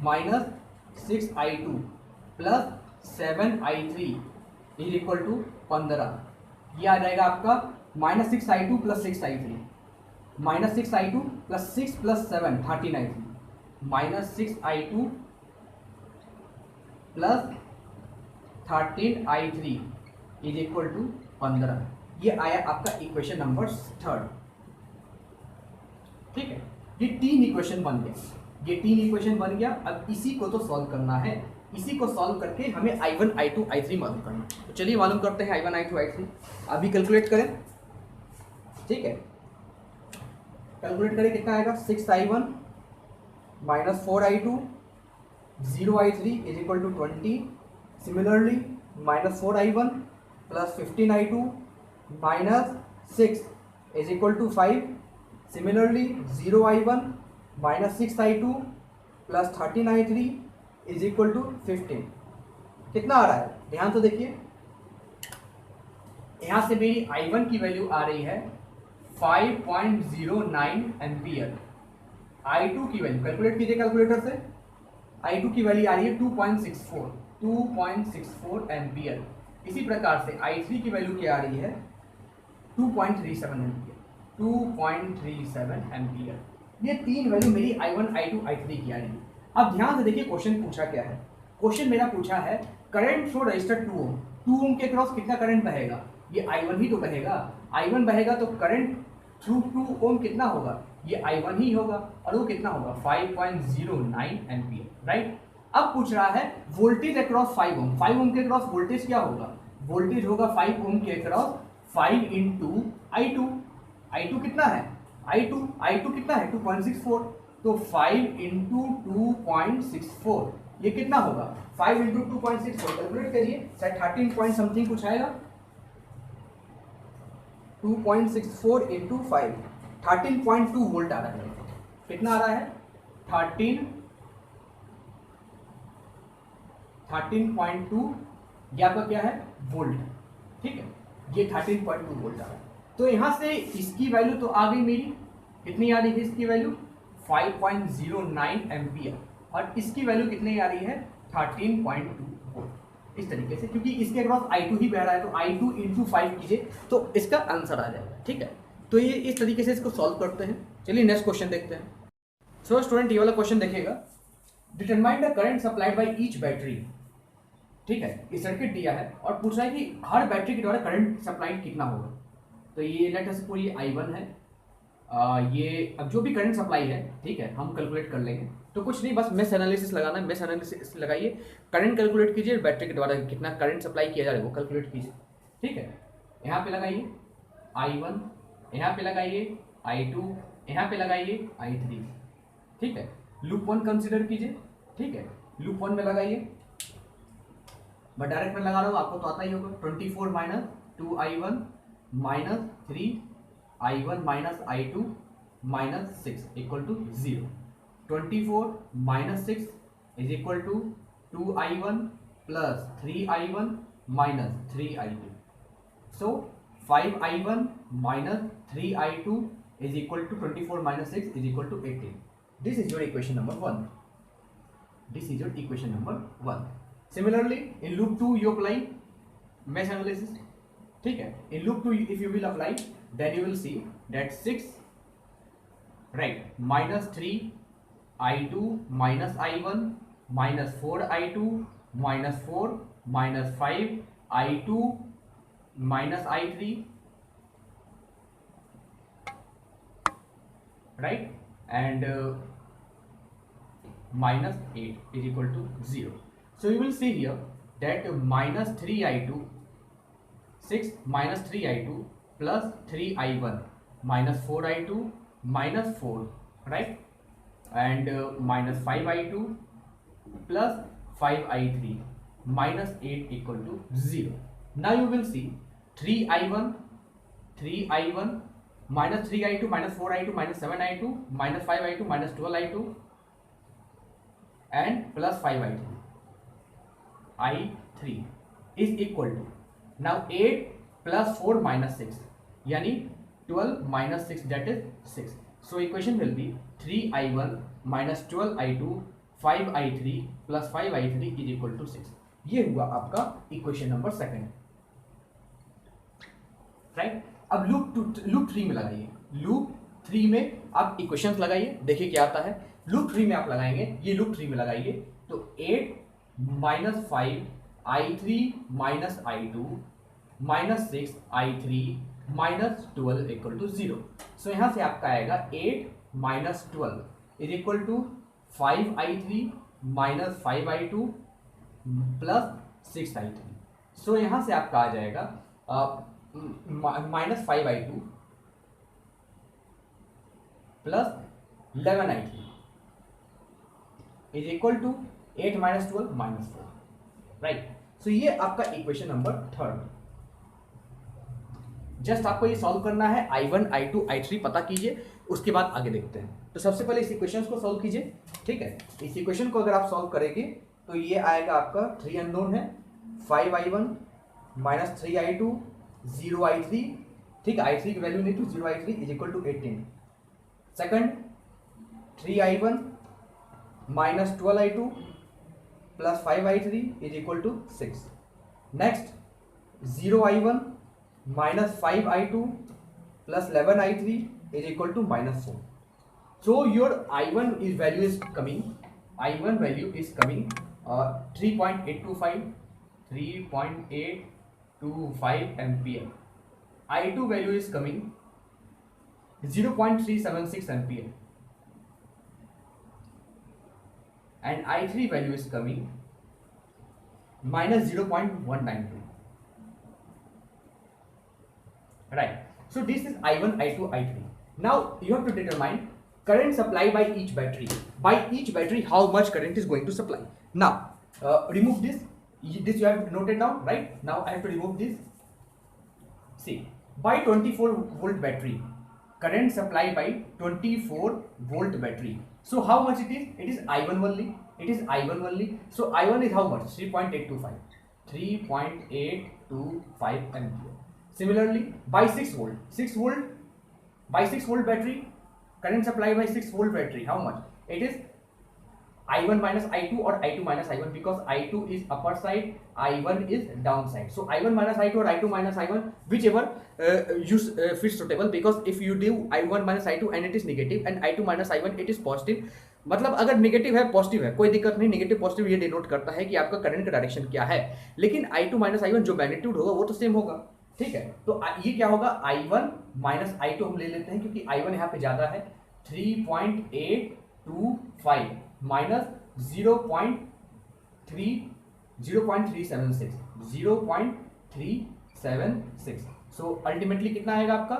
minus 6I2 plus 7I3 is equal to 15। ये आ जाएगा आपका minus 6I2 plus 6I3 minus 6I2 plus 6 plus 7 13I3 -6i2 plus 13i3 is equal to 15। ये आया आपका इक्वेशन नंबर 3। ठीक है, ये 3 इक्वेशन बन गया, ये 3 इक्वेशन बन गया। अब इसी को तो सॉल्व करना है, इसी को सॉल्व करके हमें i1 i2 i3 मालूम करना है। तो चलिए मालूम करते हैं i1 i2 i3। अभी कैलकुलेट करें, ठीक है, कैलकुलेट करें कितना आएगा, 6i1 -4i2 0i3 is equal to 20। Similarly -4i1 plus 15i2 -6 is equal to 5। Similarly 0i1 -6i2 plus 13i3 is equal to 15। कितना आ रहा है, ध्यान से देखिए, यहां से मेरी i1 की वैल्यू आ रही है 5.09 एम्पियर। i2 की वैल्यू कैलकुलेट कीजिए कैलकुलेटर से, i2 की वैल्यू आ रही है 2.64 एम्पियर। इसी प्रकार से i3 की वैल्यू क्या आ रही है, 2.37 एम्पियर, 2.37 एम्पियर। ये 3 वैल्यू मेरी i1 i2 i3 की आ रही है। अब ध्यान से देखिए क्वेश्चन पूछा क्या है, क्वेश्चन मेरा पूछा है करंट फ्लो रजिस्टर 2 ओम, 2 ओम के क्रॉस कितना करंट बहेगा, ये i1 ही तो बहेगा, i1 बहेगा तो करंट थ्रू 2 ओम कितना होगा, ये i1 ही होगा, और वो कितना होगा 5.09 एम्पियर, राइट। अब पूछ रहा है वोल्टेज अक्रॉस 5 ओम, 5 ओम के क्रॉस वोल्टेज क्या होगा, वोल्टेज होगा 5 ओम के अक्रॉस 5 इंटू i2, i2 कितना है, i2 कितना है 2.64, तो 5 इंटू 2.64 ये कितना होगा 5 इंटू 2.64, कैलकुलेट करिए, शायद 13 पॉइंट समथिंग कुछ आएगा, 2.64 इंटू 5 13.2 वोल्ट आ रहा है। कितना आ रहा है 13.2, ये आपका क्या है वोल्ट, ठीक है, ये 13.2 वोल्ट आ रहा है। तो यहां से इसकी वैल्यू तो आ गई मेरी, कितनी आ रही है इसकी वैल्यू 5.09 एम्पियर, और इसकी वैल्यू कितनी आ रही है 13.2 वोल्ट। इस तरीके से, क्योंकि इसके अक्रॉस i2 ही बह रहा है, तो i2 इंटू 5 कीजिए तो इसका आंसर आ जाएगा, ठीक है। तो ये इस तरीके से इसको सॉल्व करते हैं। चलिए नेक्स्ट क्वेश्चन देखते हैं। सो स्टूडेंट ये वाला क्वेश्चन देखिएगा, determine the current supplied by each battery, ठीक है, ये सर्किट दिया है और पूछ रहा है कि हर बैटरी के द्वारा करंट सप्लाइड कितना होगा। तो ये लेट अस सपोज ये i1 है, ये अब जो भी करंट सप्लाई है, ठीक है, हम कैलकुलेट कर लेंगे। तो कुछ नहीं, बस मेश एनालिसिस लगाना है, मेश एनालिसिस लगाइए, करंट कैलकुलेट कीजिए, बैटरी के द्वारा कितना करंट सप्लाई किया जा रहा है वो कैलकुलेट कीजिए, ठीक है। यहाँ पे लगाइए i1, यहाँ पे लगाइए i2, यहाँ पे लगाइए i3, ठीक है। लूप 1 कंसिडर कीजिए, ठीक है, लूप 1 में लगाइए, मैं डायरेक्ट में लगा रहा हूँ, आपको तो आता ही होगा। 24 minus 2i1 minus 3i1 minus i2 minus 6 equal to 0। 24 minus 6 is equal to 2i1 plus 3i1 minus 3i2। So 5i1 minus 3i2 is equal to 24 minus 6 is equal to 18। This is your equation number 1। This is your equation number 1। Similarly, in loop 2 you apply mesh analysis, ठीक है। In loop 2 if you will apply, then you will see that 6, right, minus 3 i2 minus i1 minus 4 i2 minus 4 minus 5 i2 minus i3, right, and minus 8 is equal to 0. So you will see here that minus 3i2, 6 minus 3i2 plus 3i1 minus 4i2 minus 4, right, and minus 5i2 plus 5i3 minus 8 equal to 0. Now you will see 3i1 minus 3i2 minus 4i2 minus 7i2 minus 5i2 minus 12i2 and plus 5i3 i3 is equal to, now 8 plus 4 minus 6 यानी 12 minus 6, that is 6. So equation will be 3i1 minus 12i2 5i3 plus 5i3 is equal to 6. ये हुआ आपका equation number 2, right. अब loop 3 में लगाइए, loop 3 में आप equations लगाइए, देखिए क्या आता है। लूप 3 में आप लगाएंगे, ये लूप 3 में लगाइए, तो 8 minus 5 I3 minus I2 minus 6 I3 minus 12 equal to 0। So यहां से आपका आएगा 8 minus 12 is equal to 5I3 minus 5I2 plus 6I3। So यहां से आपका आ जाएगा minus 5I2 plus 11I3 is equal to 8 minus 12 minus 4, right. So ये आपका इक्वेशन नंबर 3। जस्ट आपको ये सॉल्व करना है, I1 I2 I3 पता कीजिए, उसके बाद आगे देखते हैं। तो सबसे पहले इस इक्वेशन को सॉल्व कीजिए, ठीक है। इस इक्वेशन को अगर आप सॉल्व करेंगे तो ये आएगा आपका 3 अननोन है, 5I1 माइनस 3I2 0I3, ठीक है। I3 की वैल्यू नहीं तो 0I3 is equal to 18। Second 3I1 minus 12I2 plus 5I3 is equal to 6। Next 0I1 minus 5I2 plus 11I3 is equal to minus 4। So your I1 is value is coming, I1 value is coming 3.825 ampere. I2 value is coming 0.376 ampere and I3 value is coming minus 0.192, right? So this is I1 I2 I3. Now you have to determine current supply by each battery. By each battery how much current is going to supply. Now remove this you have noted down, right? Now I have to remove this. See, by 24 volt battery, current supply by 24 volt battery. So how much it is? It is I1 only. It is I1 only. So I1 is how much? 3.825. 3.825 ampere. Similarly, by 6 volt. 6 volt. By 6 volt battery, current supply by 6 volt battery. How much? It is I1 minus I2 or I2 minus I1, because I2 is upper side, I1 is down side. So I1 minus I2 or I2 minus I1, whichever fits suitable, because if you do I1 minus I2 and it is negative and I2 minus I1 it is positive, मतलब अगर negative है positive है कोई दिक्कत नहीं, negative positive ये denote करता है कि आपका करंट का डायरेक्शन क्या है। लेकिन I2 माइनस I1 जो मैग्नीट्यूड होगा वो तो सेम होगा, ठीक है। तो ये क्या होगा, I1 माइनस I2 हम ले लेते हैं क्योंकि I1 यहाँ पे ज्यादा है, 3.825 माइनस 0.376 सो अल्टीमेटली कितना आएगा आपका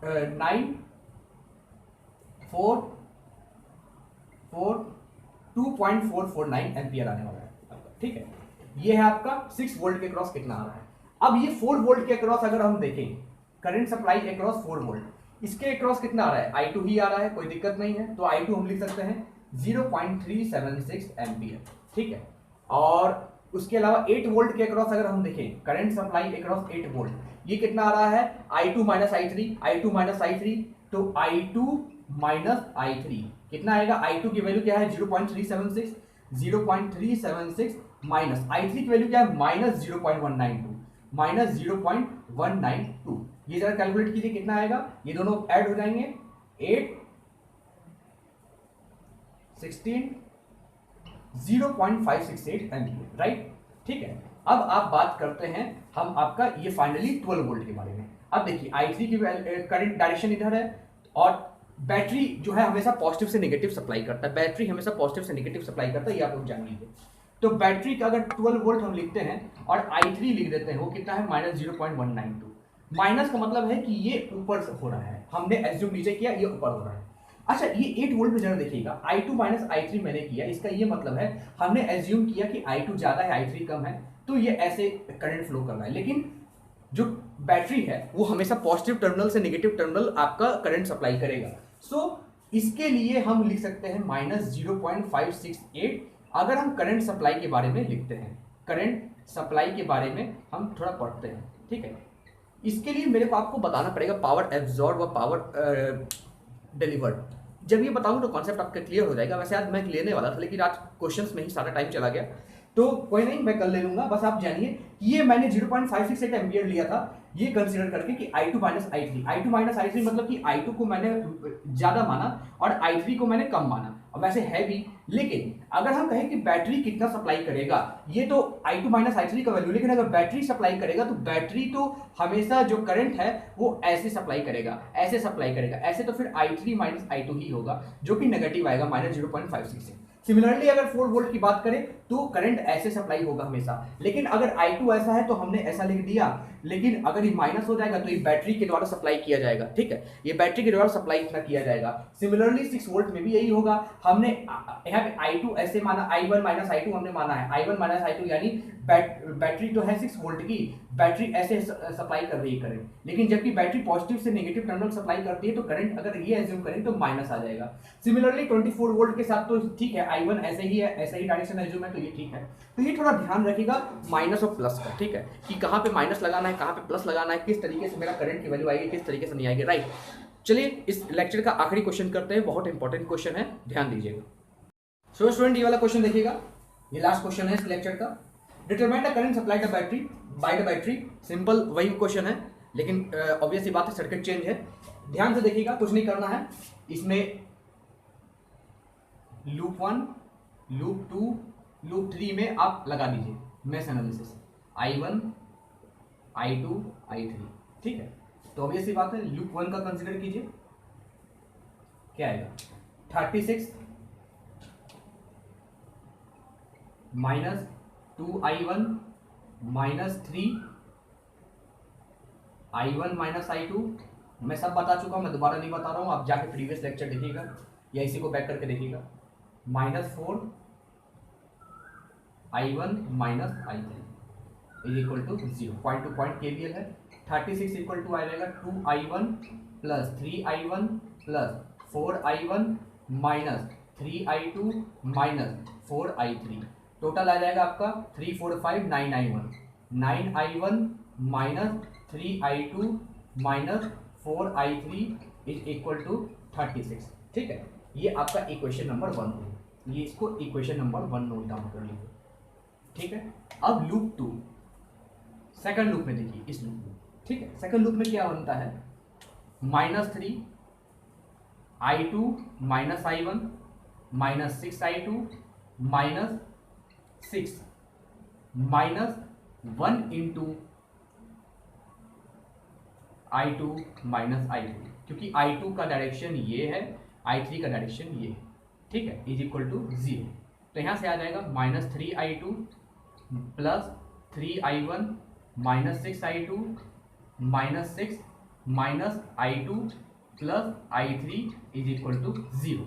2.449 एम्पियर आने वाला है आपका, ठीक है। ये है आपका 6 वोल्ट के क्रॉस कितना आ रहा है। अब ये 4 वोल्ट के क्रॉस अगर हम देखें, करंट सप्लाई अक्रॉस 4 वोल्ट, इसके अक्रॉस कितना आ रहा है, I2 ही आ रहा है, कोई दिक्कत नहीं है। तो I2 हम लिख सकते हैं 0.376 एम्पियर, ठीक है। और उसके अलावा 8 वोल्ट के अक्रॉस अगर हम देखें, करंट सप्लाई अक्रॉस 8 वोल्ट, ये कितना आ रहा है, I2 minus I3, I2 minus I3, तो I2 माइनस I3 कितना आएगा, I2 की वैल्यू क्या है 0.376, 0.376 माइनस I3 की वैल्यू क्या है माइनस 0.192, माइनस 0.192। ये जरा कैलकुलेट कीजिए कितना आएगा, ये दोनों ऐड हो जाएंगे 8 16 0.568 एम्पियर, राइट, ठीक है। अब आप बात करते हैं हम आपका ये फाइनली 12 वोल्ट के बारे में। अब देखिए I3 की करंट डायरेक्शन इधर है और बैटरी जो है हमेशा पॉजिटिव से नेगेटिव सप्लाई करता है, बैटरी हमेशा पॉजिटिव से नेगेटिव सप्लाई करता है, ये आप लोग जान लीजिए। तो बैटरी का अगर 12 वोल्ट हम लिखते हैं और I3 लिख देते हैं, वो कितना है माइनस 0.192। माइनस का मतलब है कि ये ऊपर हो रहा है, हमने एज्यूम नीचे किया, ये ऊपर हो रहा है। अच्छा, ये 8 वोल्ट में जरा देखिएगा, I2 माइनस I3 मैंने किया, इसका ये मतलब है हमने एज्यूम किया कि I2 ज्यादा है I3 कम है, तो ये ऐसे करंट फ्लो कर रहा है। लेकिन जो बैटरी है वो हमेशा पॉजिटिव टर्मिनल से नेगेटिव टर्मिनल आपका करंट सप्लाई करेगा। सो इसके लिए हम लिख सकते हैं माइनस 0.568। अगर हम करंट सप्लाई के बारे में लिखते हैं, करंट सप्लाई के बारे में हम थोड़ा पढ़ते हैं, ठीक है। इसके लिए मेरे को आपको बताना पड़ेगा पावर एब्जॉर्ब और पावर डिलीवर्ड। जब ये बताऊं तो कॉन्सेप्ट आपका क्लियर हो जाएगा। वैसे आज मैं लेने वाला था लेकिन आज क्वेश्चंस में ही सारा टाइम चला गया, तो कोई नहीं, मैं कल ले लूंगा। बस आप जानिए ये मैंने 0.568 एम्पियर लिया था, ये कंसीडर करके कि I2 minus I3, I2 minus I3 मतलब कि I2 को मैंने ज्यादा माना और I3 को मैंने कम माना। अब वैसे है भी, लेकिन अगर हम कहें कि बैटरी कितना सप्लाई करेगा, ये तो I2 माइनस I3 का वैल्यू, लेकिन अगर बैटरी सप्लाई करेगा तो बैटरी तो हमेशा जो करंट है वो ऐसे सप्लाई करेगा, ऐसे सप्लाई करेगा, ऐसे, तो फिर I3 माइनस I2 ही होगा, जो कि नेगेटिव आएगा -0.566। सिमिलरली अगर 4 वोल्ट की बात करें तो करंट ऐसे सप्लाई होगा हमेशा, लेकिन अगर I2 ऐसा है तो हमने ऐसा लिख दिया, लेकिन अगर ये माइनस हो जाएगा तो ये बैटरी के द्वारा सप्लाई किया जाएगा, ठीक है, ये बैटरी के द्वारा सप्लाई इतना किया जाएगा। सिमिलरली 6 वोल्ट में भी यही होगा, हमने यहाँ पे I2 ऐसे माना, I1 माइनस I2 हमने माना है, I1 माइनस I2 यानी बैटरी तो है 6 वोल्ट की, बैटरी ऐसे सप्लाई कर रही है करंट, लेकिन जबकि बैटरी पॉजिटिव से नेगेटिव टर्मिनल सप्लाई करती है तो करंट अगर ये एज्यूम करें तो माइनस आ जाएगा। सिमिलरली 24 वोल्ट के साथ तो ठीक है, I1 ऐसे ही है, ऐसा ही डायरेक्शन एज्यूम है, तो ये ठीक है। तो ये थोड़ा ध्यान रखिएगा माइनस और प्लस का, ठीक है, कि कहाँ पे माइनस लगाना है, कहाँ पे प्लस लगाना है, किस तरीके से मेरा करंट की वैल्यू आएगी, किस तरीके से नहीं आएगी, राइट। चलिए इस लेक्चर का आखिरी क्वेश्चन करते हैं, बहुत इंपॉर्टेंट क्वेश्चन है, ध्यान दीजिएगा। सो स्टूडेंट ये वाला क्वेश्चन देखिएगा, ये लास्ट क्वेश्चन है इस लेक्चर का। Determine the current supply the battery by the battery, simple वही क्वेश्चन है, लेकिन ऑब्वियस सी बात है सर्किट चेंज है। ध्यान से देखिएगा, कुछ नहीं करना है, इसमें लूप 1, लूप 2, लूप 3 में आप लगा दीजिए mesh analysis, I1, I2, I3, ठीक है। तो ऑब्वियस सी बात है, लूप 1 का कंसीडर कीजिए, क्या आएगा 36 minus 2I1 minus 3I1 minus I2, मैं सब बता चुका हूं, मैं दोबारा नहीं बता रहा हूं, आप जाके प्रीवियस लेक्चर देखिएगा या इसी को बैक करके देखिएगा, -4I1 minus I3 is equal to 0, point to point KVL है। 36 इक्वल टू आ जाएगा 2I1 plus 3I1 plus 4I1 minus 3I2 minus 4I3, total आ जाएगा आपका 3 4 5 9I1, 9I1 minus 3I2 minus 4I3 is equal to 36, ठीक है। ये आपका इक्वेशन नंबर 1 है, ये इसको इक्वेशन नंबर 1 नोट डाउन कर लीजिए, ठीक है। अब लूप 2, सेकंड लूप में देखिए, इस लूप में, ठीक है, सेकंड लूप में क्या बनता है, -3I2 minus I1 minus 6I2 minus 6 minus 1 into I2 minus I3, क्योंकि I2 का डायरेक्शन ये है, I3 का डायरेक्शन ये है, ठीक है, इज इक्वल टू 0। तो यहाँ से आ जाएगा -3I2 plus 3I1 minus 6I2 minus 6 minus I2 plus I3 is equal to 0।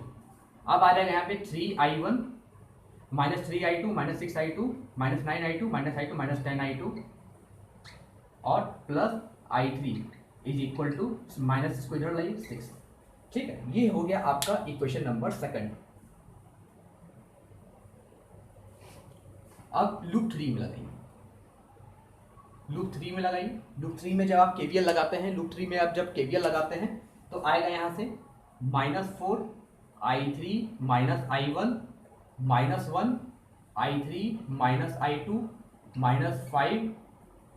अब आ जाएगा यहाँ पे 3I1 minus 3I2 minus 6I2 minus 9I2 minus I2 minus 10I2 और plus I3 is equal to minus, इसको इधर लाइए 6, ठीक है। ये हो गया आपका इक्वेशन नंबर सेकंड। अब लूप 3 में लगाइए, लूप 3 में लगाइए। लूप 3 में जब आप KVL लगाते हैं, लूप 3 में आप जब KVL लगाते हैं तो आएगा यहाँ से -4I3 minus I1 minus 1I3 minus I2 minus 5,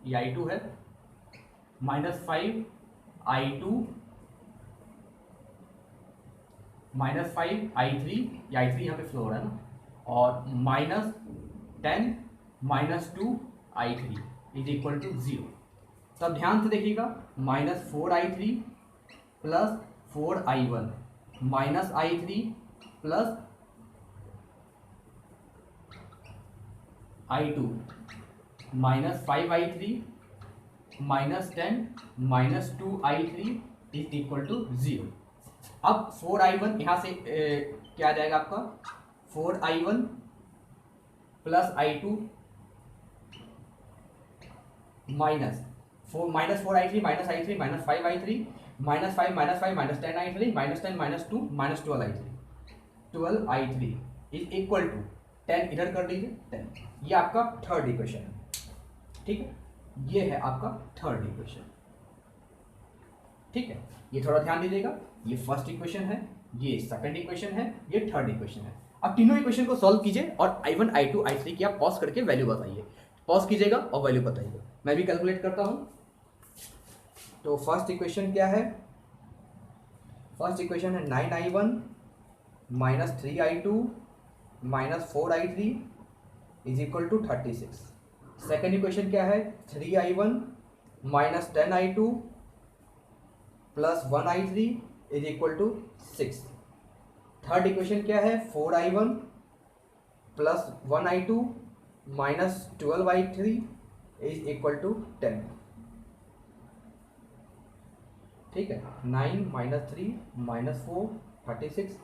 ये I2 है, माइनस 5I2 माइनस 5I3, ये I3 यहाँ पे फ्लो हो रहा है ना, और minus 10 minus 2I3 is equal to 0। तब ध्यान से देखिएगा, -4I3 plus 4I1 minus I3 plus I2 minus 5I3 minus 10 minus 2I3 is equal to 0। अब 4I1 यहाँ से क्या आ जाएगा आपका, 4I1 plus I2 minus 4I3 minus I3 minus 5I3 minus 5 minus 5 minus 10I3 minus 10 minus 2 minus 12I3 is equal to 10, इधर कर दीजिए 10। ये आपका थर्ड इक्वेशन है, ठीक है, ये है आपका थर्ड इक्वेशन, ठीक है। ये थोड़ा ध्यान दीजिएगा, ये फर्स्ट इक्वेशन है, ये सेकंड इक्वेशन है, ये थर्ड इक्वेशन है। अब तीनों इक्वेशन को सॉल्व कीजिए और I1 I2 I3 की आप पॉज करके वैल्यू बताइए, पॉज कीजिएगा और वैल्यू बताइए। मैं भी कैलकुलेट करता हूं। तो फर्स्ट इक्वेशन क्या है, फर्स्ट इक्वेशन है 9I1 -3i2 -4i3 is equal to 36। Second equation क्या है, 3i1 -10i2 plus 1i3 is equal to 6। Third equation क्या है, 4i1 plus 1i2 minus 12i3 is equal to 10। ठीक है, 9 - 3 - 4 36,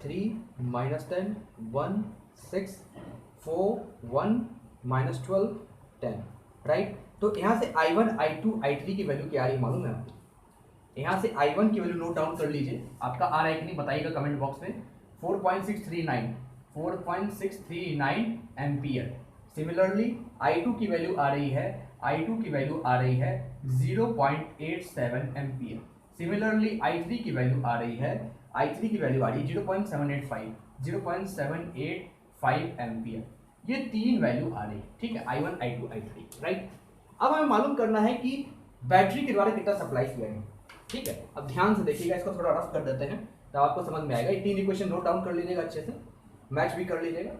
3 - 10 1 6 4 1 - 12 10, राइट। तो यहाँ से i1 i2 i3 की वैल्यू क्या आ रही है मालूम है आपको? यहाँ से i1 की वैल्यू नोट डाउन कर लीजिए, आपका आ रहा है कि नहीं बताइएगा कमेंट बॉक्स में। 4.639 एम्पियर। सिमिलरली i2 की वैल्यू आ रही है 0.87 एम्पियर। सिमिलरली i3 की वैल्यू आ रही है 0.785 एम्पियर। ये तीन वैल्यू आ रही है, ठीक है, i1 i2 i3, राइट। अब हमें मालूम करना है कि बैटरी के द्वारा कितना सप्लाई किया है, ठीक है। अब ध्यान से देखिएगा, इसको थोड़ा रफ कर देते हैं तो आपको समझ में आएगा। ये तीन इक्वेशन नोट डाउन कर लीजिएगा, अच्छे से मैच भी कर लीजिएगा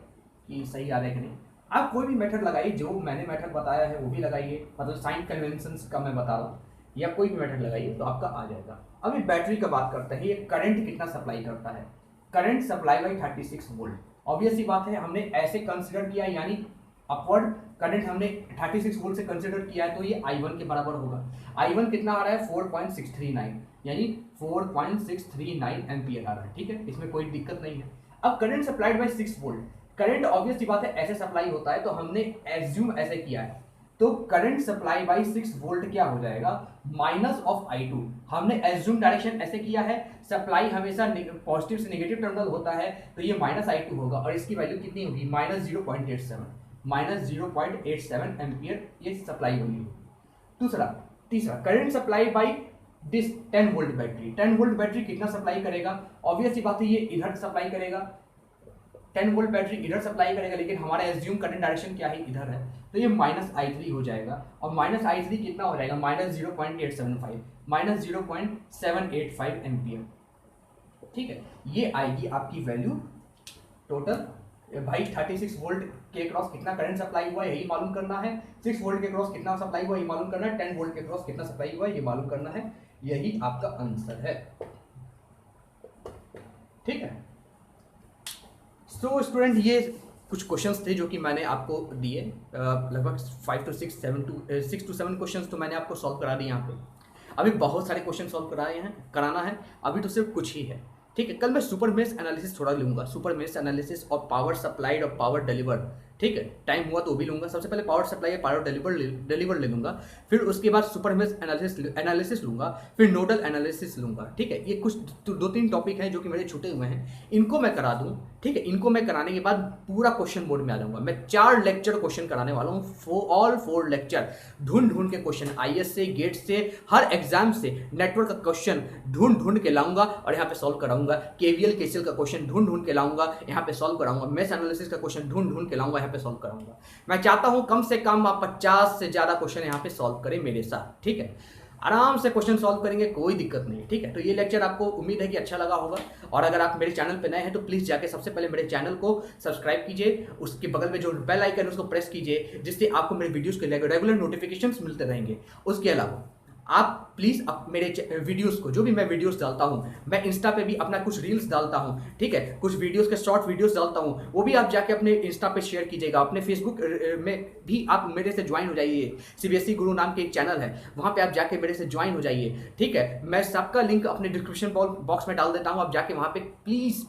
कि सही आ रहा है कि नहीं। आप कोई भी मेथड लगाइए, जो मैंने मेथड बताया है वो भी लगाइए, मतलब साइन कन्वेंशंस का मैं बता रहा हूँ, या कोई भी मेथड लगाइए तो आपका आ जाएगा। अभी बैटरी का बात करते हैं, ये करंट कितना सप्लाई करता है। Current supply by 36 volt. Obvious सी बात है, हमने ऐसे कंसिडर किया, यानी अपवर्ड करंट हमने 36 वोल्ट से कंसिडर किया है, तो ये i1 के बराबर होगा। i1 कितना आ रहा है, 4.639, यानी 4.639 एम्पियर आ रहा है, ठीक है, इसमें कोई दिक्कत नहीं है। अब current supplied by 6 volt, current obvious सी बात है ऐसे सप्लाई होता है, तो हमने एज्यूम ऐसे किया है, तो करंट सप्लाई बाय 6 वोल्ट क्या हो जाएगा, माइनस ऑफ i2। हमने एज्यूम डायरेक्शन ऐसे किया है, सप्लाई हमेशा पॉजिटिव से नेगेटिव टर्मिनल होता है, तो ये माइनस i2 होगा, और इसकी वैल्यू कितनी होगी, -0.87 एम्पियर ये सप्लाई होगी। तीसरा current supply by this 10 volt battery. 10 volt battery कितना सप्लाई करेगा, ऑब्वियस सी बात है ये इधर सप्लाई करेगा, 10 वोल्ट बैटरी इधर सप्लाई करेगा, लेकिन हमारा एज्यूम करंट डायरेक्शन क्या है, इधर है, तो ये -i3 हो जाएगा, और -i3 कितना हो जाएगा, -0.785 एम्पियर, ठीक है। ये आएगी आपकी वैल्यू टोटल। भाई 36 वोल्ट के क्रॉस कितना करंट सप्लाई हुआ है यही मालूम करना है, 6 वोल्ट के क्रॉस कितना सप्लाई हुआ है ये मालूम करना है, 10 वोल्ट के क्रॉस कितना सप्लाई हुआ है ये मालूम करना है, यही आपका आंसर है, ठीक है। तो स्टूडेंट ये कुछ क्वेश्चंस थे जो कि मैंने आपको दिए, लगभग 6 to 7 क्वेश्चंस तो मैंने आपको सॉल्व करा दिए यहाँ पे। अभी बहुत सारे क्वेश्चन सॉल्व कराना है, अभी तो सिर्फ कुछ ही है, ठीक है। कल मैं सुपर मेश एनालिसिस थोड़ा लूंगा, सुपर मेश एनालिसिस और पावर सप्लाइड और पावर डिलीवर्ड, ठीक है, टाइम हुआ तो भी लूंगा। सबसे पहले पावर सप्लाई और पावर डिलीवर ले लूंगा, फिर उसके बाद सुपर मेश एनालिसिस लूंगा, फिर नोडल एनालिसिस लूंगा, ठीक है। ये कुछ 2-3 टॉपिक हैं जो कि मेरे छूटे हुए हैं, इनको मैं करा दूं, ठीक है। इनको मैं कराने के बाद पूरा क्वेश्चन बोर्ड में आ जाऊंगा। मैं 4 लेक्चर क्वेश्चन कराने वाला हूँ, ऑल 4 लेक्चर ढूंढ के क्वेश्चन, IAS से, गेट से, हर एग्जाम से नेटवर्क का क्वेश्चन ढूंढ के लाऊंगा और यहाँ पे सॉल्व कराऊंगा। KVL KCL का क्वेश्चन ढूंढ के लाऊंगा, यहाँ पे सॉल्व कराऊंगा। मेश एनालिसिस का क्वेश्चन ढूंढ के लाऊंगा, यहाँ पे सॉल्व कराऊंगा। मैं चाहता हूं कम से कम आप 50 से ज्यादा क्वेश्चन यहाँ पे सॉल्व करें मेरे साथ, ठीक है। आराम से क्वेश्चन सॉल्व करेंगे, कोई दिक्कत नहीं, ठीक है। तो ये लेक्चर आपको उम्मीद है कि अच्छा लगा होगा, और अगर आप मेरे चैनल पे नए हैं तो प्लीज जाके सबसे पहले मेरे चैनल को सब्सक्राइब कीजिए, उसके बगल में जो बेल आइकन है उसको प्रेस कीजिए, जिससे आपको मेरे वीडियोस के रेगुलर नोटिफिकेशंस मिलते रहेंगे। उसके अलावा आप प्लीज मेरे वीडियोस को, जो भी मैं वीडियोस डालता हूं, मैं इंस्टा पे भी अपना कुछ रील्स डालता हूं, ठीक है, कुछ वीडियोस के शॉर्ट वीडियोस डालता हूं, वो भी आप जाके अपने इंस्टा पे शेयर कीजिएगा। अपने फेसबुक में भी आप मेरे से ज्वाइन हो जाइए, CBSE गुरु नाम के एक चैनल है, वहां पे आप जाके मेरे से ज्वाइन हो जाइए, ठीक है। मैं सबका लिंक अपने डिस्क्रिप्शन बॉक्स में डाल देता हूं, आप जाके वहां पे प्लीज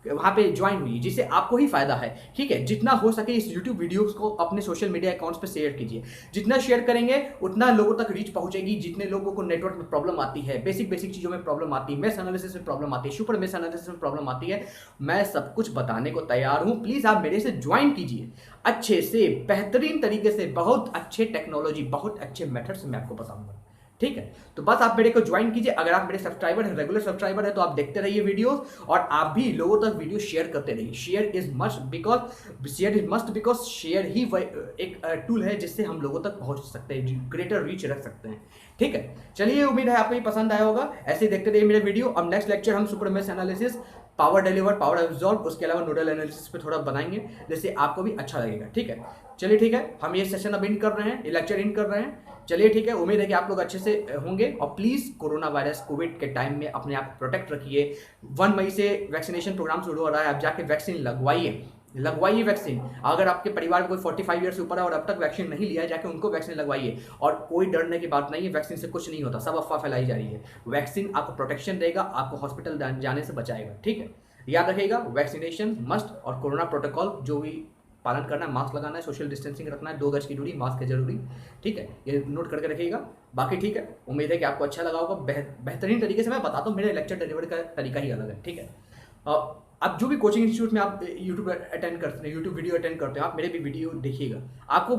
वहाँ पे ज्वाइन हुई, जिससे आपको ही फायदा है, ठीक है। जितना हो सके इस YouTube वीडियोस को अपने सोशल मीडिया अकाउंट्स पे शेयर कीजिए, जितना शेयर करेंगे उतना लोगों तक रीच पहुंचेगी। जितने लोगों को नेटवर्क में प्रॉब्लम आती है, बेसिक चीज़ों में प्रॉब्लम आती है, मेश एनालिसिस में प्रॉब्लम आती है, सुपर मेश एनालिसिस में प्रॉब्लम आती है, मैं सब कुछ बताने को तैयार हूँ। प्लीज़ आप मेरे से ज्वाइन कीजिए, अच्छे से बेहतरीन तरीके से, बहुत अच्छे टेक्नोलॉजी, बहुत अच्छे मेथड से मैं आपको बताऊँगा, ठीक है। तो बस आप मेरे को ज्वाइन कीजिए। अगर आप मेरे सब्सक्राइबर हैं, रेगुलर सब्सक्राइबर है, तो आप देखते रहिए वीडियोस, और आप भी लोगों तक वीडियो शेयर करते रहिए। Share is must because share ही एक टूल है जिससे हम लोगों तक पहुंच सकते हैं, ग्रेटर रीच रख सकते हैं, ठीक है। चलिए, उम्मीद है आपको ये पसंद आया होगा। ऐसे ही देखते रहिए मेरे वीडियो। अब नेक्स्ट लेक्चर हम super mesh analysis power deliver, power absorb, उसके अलावा नोडल एनालिसिस पे थोड़ा बनाएंगे जिससे आपको भी अच्छा लगेगा। ठीक है, चलिए ठीक है, हम ये सेशन अब इंड कर रहे हैं, ये लेक्चर इंड कर रहे हैं। चलिए ठीक है, उम्मीद है कि आप लोग अच्छे से होंगे और प्लीज़ कोरोना वायरस कोविड के टाइम में अपने आप को प्रोटेक्ट रखिए। 1 मई से वैक्सीनेशन प्रोग्राम शुरू हो रहा है, आप जाके वैक्सीन लगवाइए वैक्सीन। अगर आपके परिवार में कोई 45 ईयर से ऊपर है और अब तक वैक्सीन नहीं लिया है, जाके उनको वैक्सीन लगवाइए। और कोई डरने की बात नहीं है, वैक्सीन से कुछ नहीं होता, सब अफवाह फैलाई जा रही है। वैक्सीन आपको प्रोटेक्शन देगा, आपको हॉस्पिटल जाने से बचाएगा। ठीक है, याद रखिएगा, वैक्सीनेशन मस्ट और कोरोना प्रोटोकॉल जो भी पालन करना है, मास्क लगाना है, सोशल डिस्टेंसिंग रखना है, 2 गज की दूरी, मास्क है जरूरी। ठीक है, ये नोट करके रखिएगा। बाकी ठीक है, उम्मीद है कि आपको अच्छा लगा होगा। बेहतरीन तरीके से मैं बताता हूँ, मेरे लेक्चर डिलीवर का तरीका ही अलग है। ठीक है, आप जो भी कोचिंग इंस्टीट्यूट में आप यूट्यूब अटेंड करते हैं, यूट्यूब वीडियो अटेंड करते हो, आप मेरे भी वीडियो देखिएगा, आपको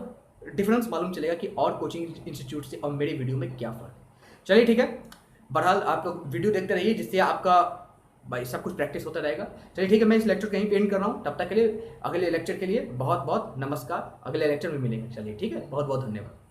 डिफरेंस मालूम चलेगा कि और कोचिंग इंस्टीट्यूट से और मेरे वीडियो में क्या फ़र्क है। चलिए ठीक है, बहरहाल आप लोग वीडियो देखते रहिए जिससे आपका भाई सब कुछ प्रैक्टिस होता रहेगा। चलिए ठीक है, मैं इस लेक्चर कहीं पे एंड कर रहा हूँ। तब तक के लिए, अगले लेक्चर के लिए बहुत बहुत नमस्कार। अगले लेक्चर में मिलेंगे। चलिए ठीक है, बहुत बहुत धन्यवाद।